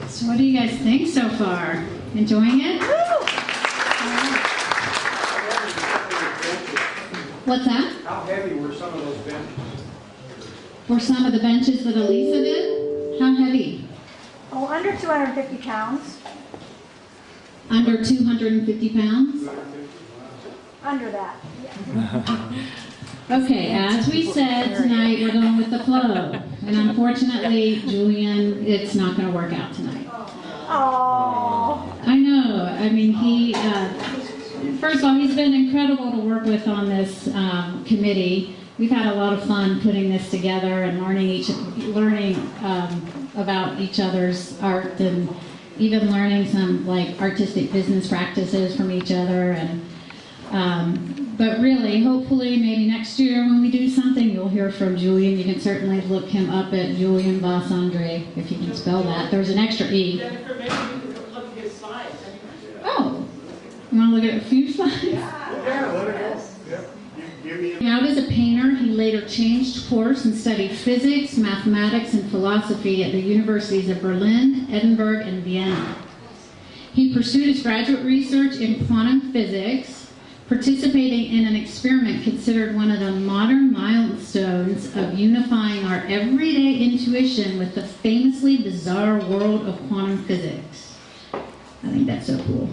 So what do you guys think so far? Enjoying it? What's that? How heavy were some of those benches? For some of the benches that Elisa did? How heavy? Oh, under 250 pounds. Under 250 pounds? Under that. Okay, as we said tonight, we're going with the flow. And unfortunately, Julian, it's not going to work out tonight. Oh. I know. I mean, he, first of all, he's been incredible to work with on this committee. We've had a lot of fun putting this together and learning about each other's art, and even learning some like artistic business practices from each other. And but really, hopefully, maybe next year when we do something, you'll hear from Julian. You can certainly look him up at Julian Voss-Andre, if you can spell that. There's an extra E. Jennifer, maybe you can look at his slides. Oh, you want to look at a few slides? Yeah, let it go. Yep. You give me Out as a painter, he later changed course and studied physics, mathematics, and philosophy at the universities of Berlin, Edinburgh, and Vienna. He pursued his graduate research in quantum physics, participating in an experiment considered one of the modern milestones of unifying our everyday intuition with the famously bizarre world of quantum physics. I think that's so cool.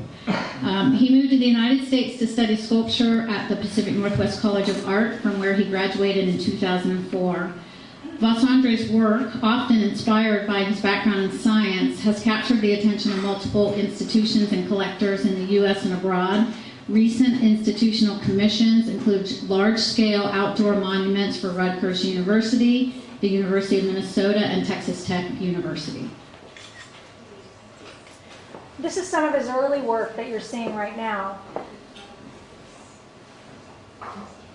He moved to the United States to study sculpture at the Pacific Northwest College of Art, from where he graduated in 2004. Vassandre's work, often inspired by his background in science, has captured the attention of multiple institutions and collectors in the U.S. and abroad. Recent institutional commissions include large-scale outdoor monuments for Rutgers University, the University of Minnesota, and Texas Tech University. This is some of his early work that you're seeing right now.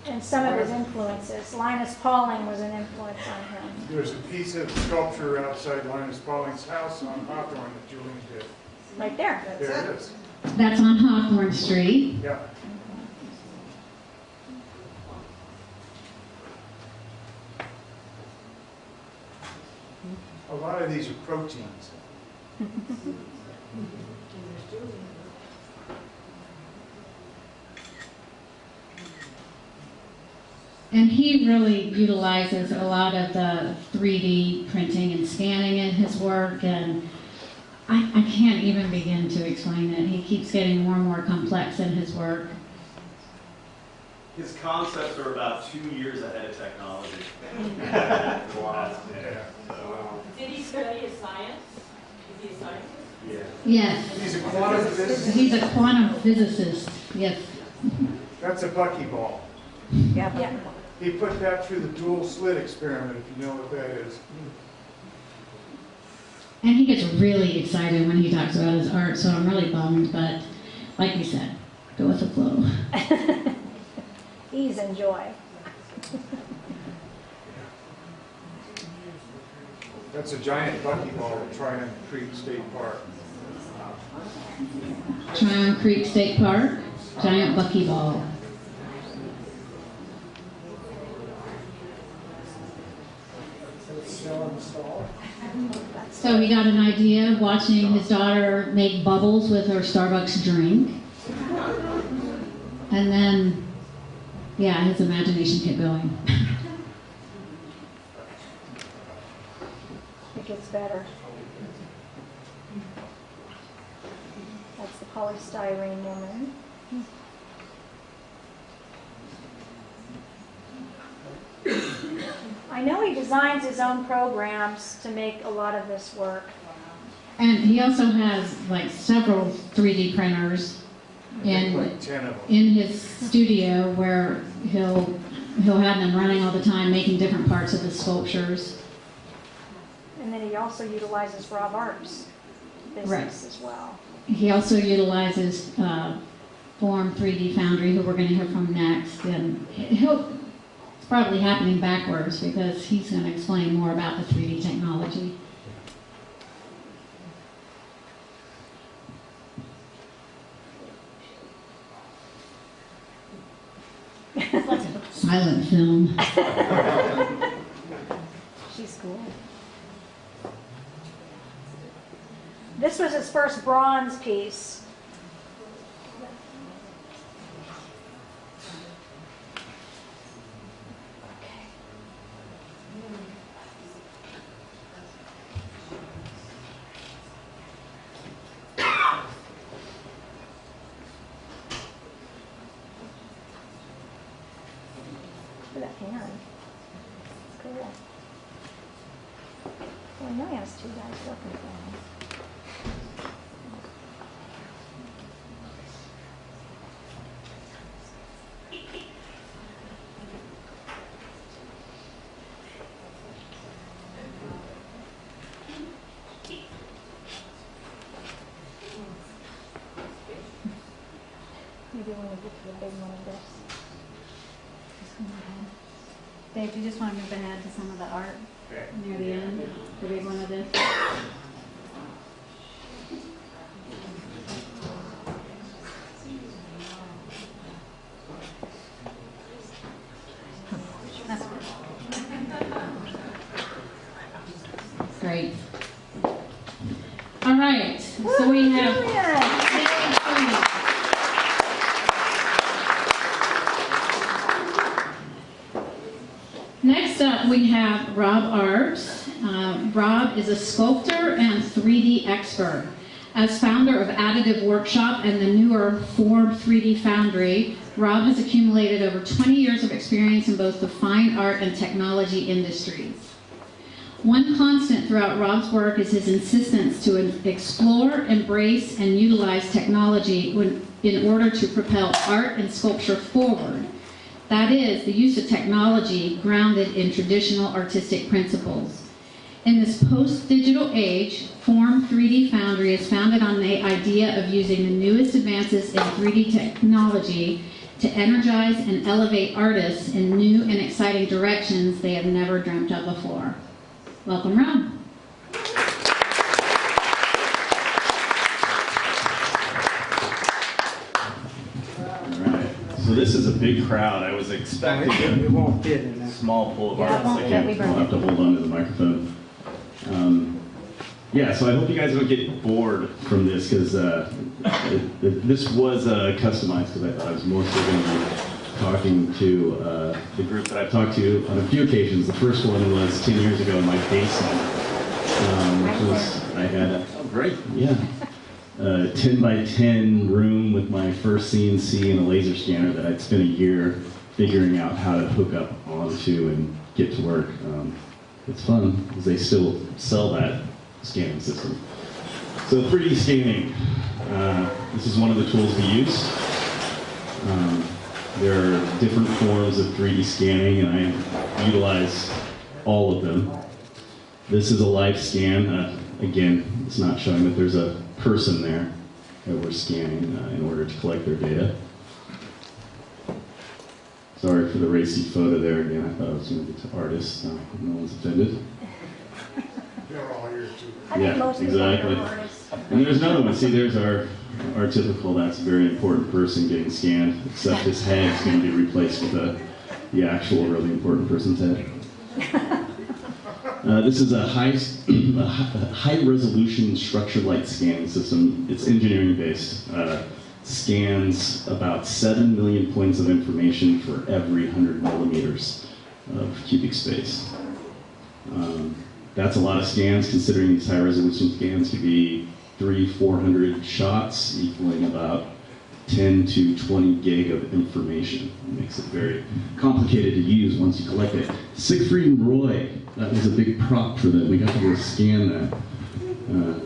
And some of his influences. Linus Pauling was an influence on him. There's a piece of sculpture outside Linus Pauling's house on Hawthorne that Julian did. Right there. There it is. That's on Hawthorne Street. Yeah. A lot of these are proteins. And he really utilizes a lot of the 3D printing and scanning in his work, and I can't even begin to explain it. He keeps getting more and more complex in his work. His concepts are about 2 years ahead of technology. Wow. Yeah. Did he study a science? Is he a scientist? Yeah. Yes. He's a quantum physicist. He's a quantum physicist, yes. That's a buckyball. Yeah. He put that through the dual slit experiment, if you know what that is. And he gets really excited when he talks about his art, so I'm really bummed, but like you said, go with the flow. Ease and joy. That's a giant buckyball at Tryon Creek State Park. Tryon Creek State Park, giant buckyball. So he got an idea watching his daughter make bubbles with her Starbucks drink. And then, yeah, his imagination kept going. It gets better. That's the polystyrene woman. I know he designs his own programs to make a lot of this work. And he also has like several 3D printers in Like 10 of them. in his studio where he'll have them running all the time, making different parts of the sculptures. And then he also utilizes Rob Arp's business Right. as well. He also utilizes Form 3D Foundry, who we're going to hear from next, and it's probably happening backwards because he's going to explain more about the 3D technology. Silent film. She's cool. This was his first bronze piece. Look at that hand. Cool. Well, I know he has two guys working for him. Maybe when we get to the big one of this. Dave, do you just want to move ahead to some of the art near the end? The big one of this? That's good. Great. All right, so we have up, we have Rob Arbs. Rob is a sculptor and 3D expert. As founder of Additive Workshop and the newer Form 3D Foundry, Rob has accumulated over 20 years of experience in both the fine art and technology industries. One constant throughout Rob's work is his insistence to explore, embrace, and utilize technology in order to propel art and sculpture forward. That is, the use of technology grounded in traditional artistic principles. In this post-digital age, Form 3D Foundry is founded on the idea of using the newest advances in 3D technology to energize and elevate artists in new and exciting directions they have never dreamt of before. Welcome, Rob. So this is a big crowd. I was expecting a small pool of artists. I can't, I'll have to hold on to the microphone. Yeah, so I hope you guys don't get bored from this, because this was customized, because I thought I was mostly going to be talking to the group that I've talked to on a few occasions. The first one was 10 years ago in my basement, which was, I had, oh great, yeah. 10 by 10 room with my first CNC and a laser scanner that I'd spent a year figuring out how to hook up onto and get to work. It's fun because they still sell that scanning system. So 3D scanning, this is one of the tools we use. There are different forms of 3D scanning, and I utilize all of them. This is a live scan. Again, it's not showing that there's a person there that we're scanning in order to collect their data. Sorry for the racy photo there. Again, I thought I was going to get to artists. No one's offended. They're all here too. Yeah, exactly. And there's another one. See, there's our typical, that's a very important person getting scanned, except his head's going to be replaced with the actual really important person's head. This is a high-resolution structured light scanning system. It's engineering-based. Scans about 7 million points of information for every 100 millimeters of cubic space. That's a lot of scans, considering these high-resolution scans could be 300-400 shots, equaling about 10 to 20 gig of information. It makes it very complicated to use once you collect it. Siegfried and Roy, that was a big prop for them. We got to go scan that.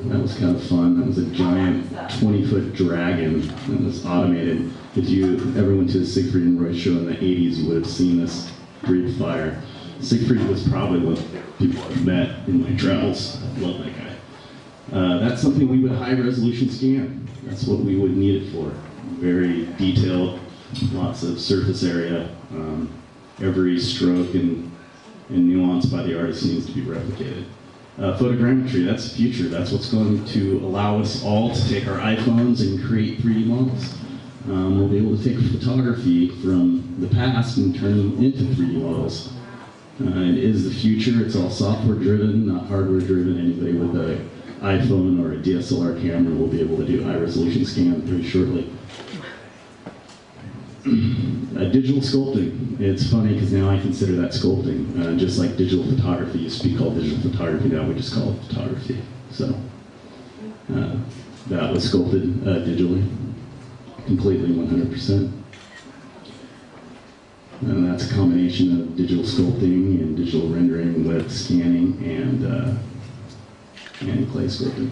That was kind of fun. That was a giant 20-foot dragon that was automated. If you ever went to the Siegfried and Roy show in the 80s, you would have seen this breathe fire. Siegfried was probably what people I've met in my travels. I love that guy. That's something we would high-resolution scan. That's what we would need it for. Very detailed, lots of surface area. Every stroke and nuance by the artist needs to be replicated. Photogrammetry, that's the future. That's what's going to allow us all to take our iPhones and create 3D models. We'll be able to take photography from the past and turn them into 3D models. It is the future. It's all software driven, not hardware driven. Anybody with an iPhone or a DSLR camera will be able to do high resolution scan very shortly. Digital sculpting. It's funny because now I consider that sculpting. Just like digital photography used to be called digital photography, now we just call it photography. So that was sculpted digitally, completely 100%. And that's a combination of digital sculpting and digital rendering with scanning and clay sculpting.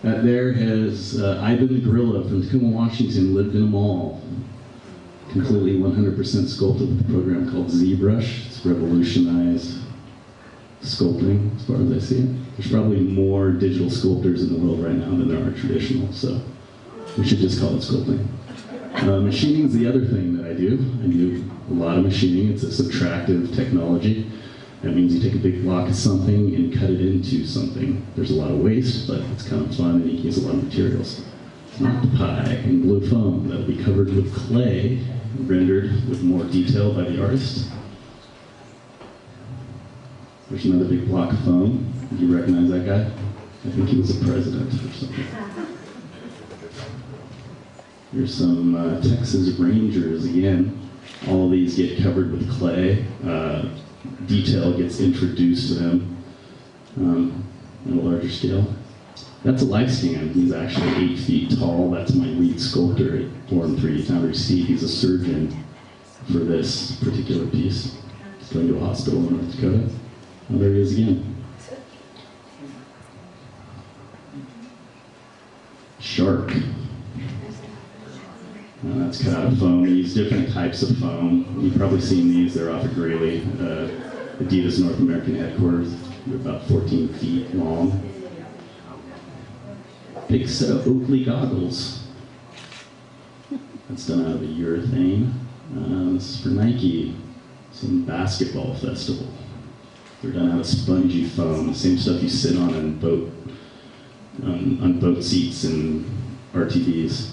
There has Ivan the Gorilla from Tacoma, Washington, lived in a mall. Completely 100% sculpted with a program called ZBrush. It's revolutionized sculpting, as far as I see it. There's probably more digital sculptors in the world right now than there are traditional, so we should just call it sculpting. Machining is the other thing that I do. I do a lot of machining. It's a subtractive technology. That means you take a big block of something and cut it into something. There's a lot of waste, but it's kind of fun and you can use a lot of materials. Octopi and glue foam that'll be covered with clay, rendered with more detail by the artist. There's another big block of foam. Do you recognize that guy? I think he was a president or something. Here's some Texas Rangers again. All of these get covered with clay. Detail gets introduced to them at a larger scale. That's a life scan. He's actually 8 feet tall. That's my lead sculptor at Forum 3D Foundry C. He's a surgeon for this particular piece. He's going to a hospital in North Dakota. Oh, there he is again. Shark. That's cut out of foam. We use different types of foam. You've probably seen these. They're off of Greeley, Adidas North American headquarters. They're about 14 feet long. Big set of Oakley goggles. That's done out of a urethane. This is for Nike, some basketball festival. They're done out of spongy foam, the same stuff you sit on boat seats and RTVs.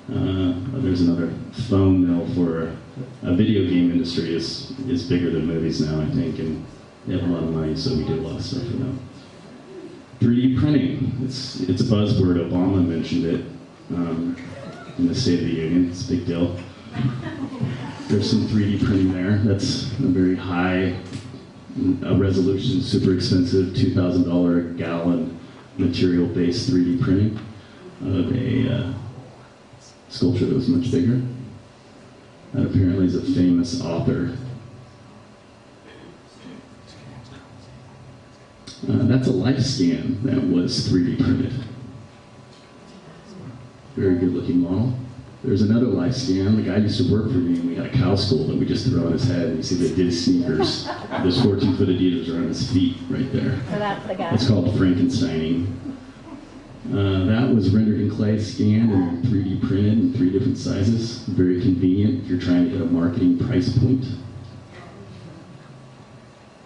There's another foam mill for a video game industry is bigger than movies now, I think, and they have a lot of money, so we do a lot of stuff for them. 3D printing, it's a buzzword. Obama mentioned it in the State of the Union. It's a big deal. There's some 3D printing there. That's a very high resolution, super expensive, $2,000 a gallon material-based 3D printing of a sculpture that was much bigger. That apparently is a famous author. That's a life scan that was 3D printed. Very good looking model. There's another life scan. The guy used to work for me, and we had a cow skull that we just threw on his head, and you see the Adidas sneakers. Those 14-foot Adidas are on his feet right there. So that's the guy. It's called Frankensteining. That was rendered in clay, scanned, and 3D printed in 3 different sizes. Very convenient if you're trying to hit a marketing price point.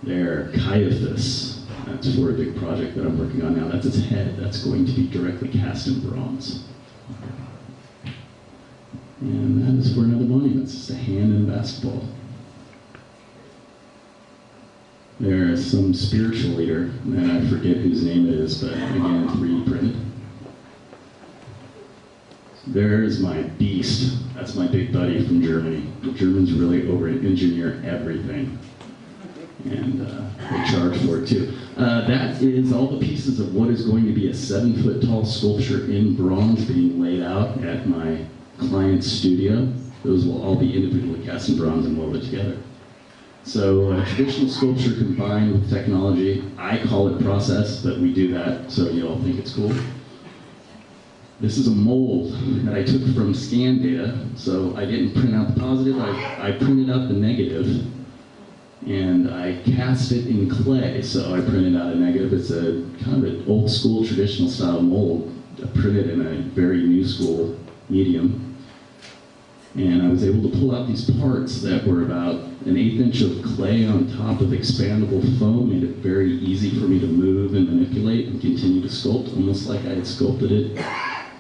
There, Caiaphas. That's for a big project that I'm working on now. That's its head. That's going to be directly cast in bronze. And that is for another monument. It's just a hand in a basketball. There is some spiritual leader, and I forget whose name it is, but again, 3D printed. There's my beast. That's my big buddy from Germany. The Germans really over-engineer everything. And they charge for it too. That is all the pieces of what is going to be a 7-foot tall sculpture in bronze being laid out at my client's studio. Those will all be individually cast in bronze and welded together. So traditional sculpture combined with technology. I call it process, but we do that so you all think it's cool. This is a mold that I took from scan data. So I didn't print out the positive, I printed out the negative. And I cast it in clay, so I printed out a negative. It's a kind of an old school traditional style mold, printed in a very new school medium. And I was able to pull out these parts that were about an 1/8 inch of clay on top of expandable foam, made it very easy for me to move and manipulate and continue to sculpt, almost like I had sculpted it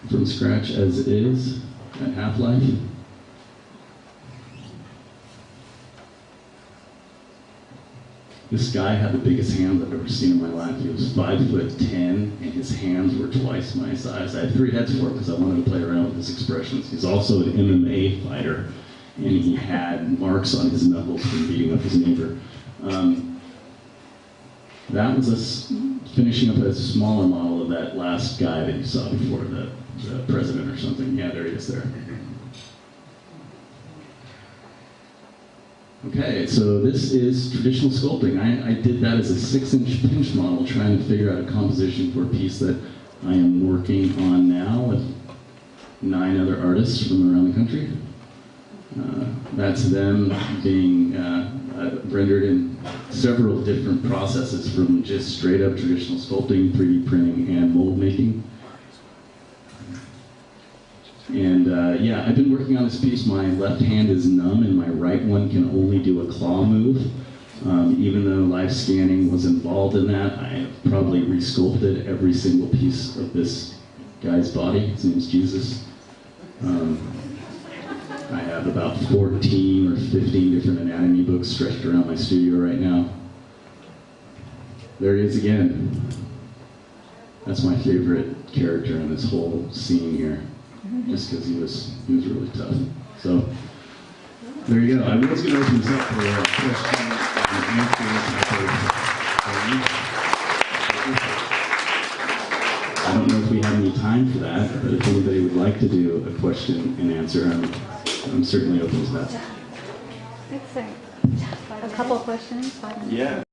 from scratch as it is at Half-Life. This guy had the biggest hands I've ever seen in my life. He was 5'10", and his hands were twice my size. I had 3 heads for him because I wanted to play around with his expressions. He's also an MMA fighter, and he had marks on his knuckles from beating up his neighbor. That was us finishing up a smaller model of that last guy that you saw before, the president or something. Yeah, there he is there. Okay, so this is traditional sculpting. I did that as a 6-inch pinch model, trying to figure out a composition for a piece that I am working on now with 9 other artists from around the country. That's them being rendered in several different processes, from just straight up traditional sculpting, 3D printing, and mold making. And yeah, I've been working on this piece. My left hand is numb and my right one can only do a claw move. Even though live scanning was involved in that, I have probably resculpted every single piece of this guy's body. His name's Jesus. I have about 14 or 15 different anatomy books stretched around my studio right now. There he is again. That's my favorite character in this whole scene here, just because he was really tough. So There you go. I was going to open this up for questions and answers. I don't know if we have any time for that, but if anybody would like to do a question and answer, I'm certainly open to that. A couple of questions. 5 minutes. Yeah.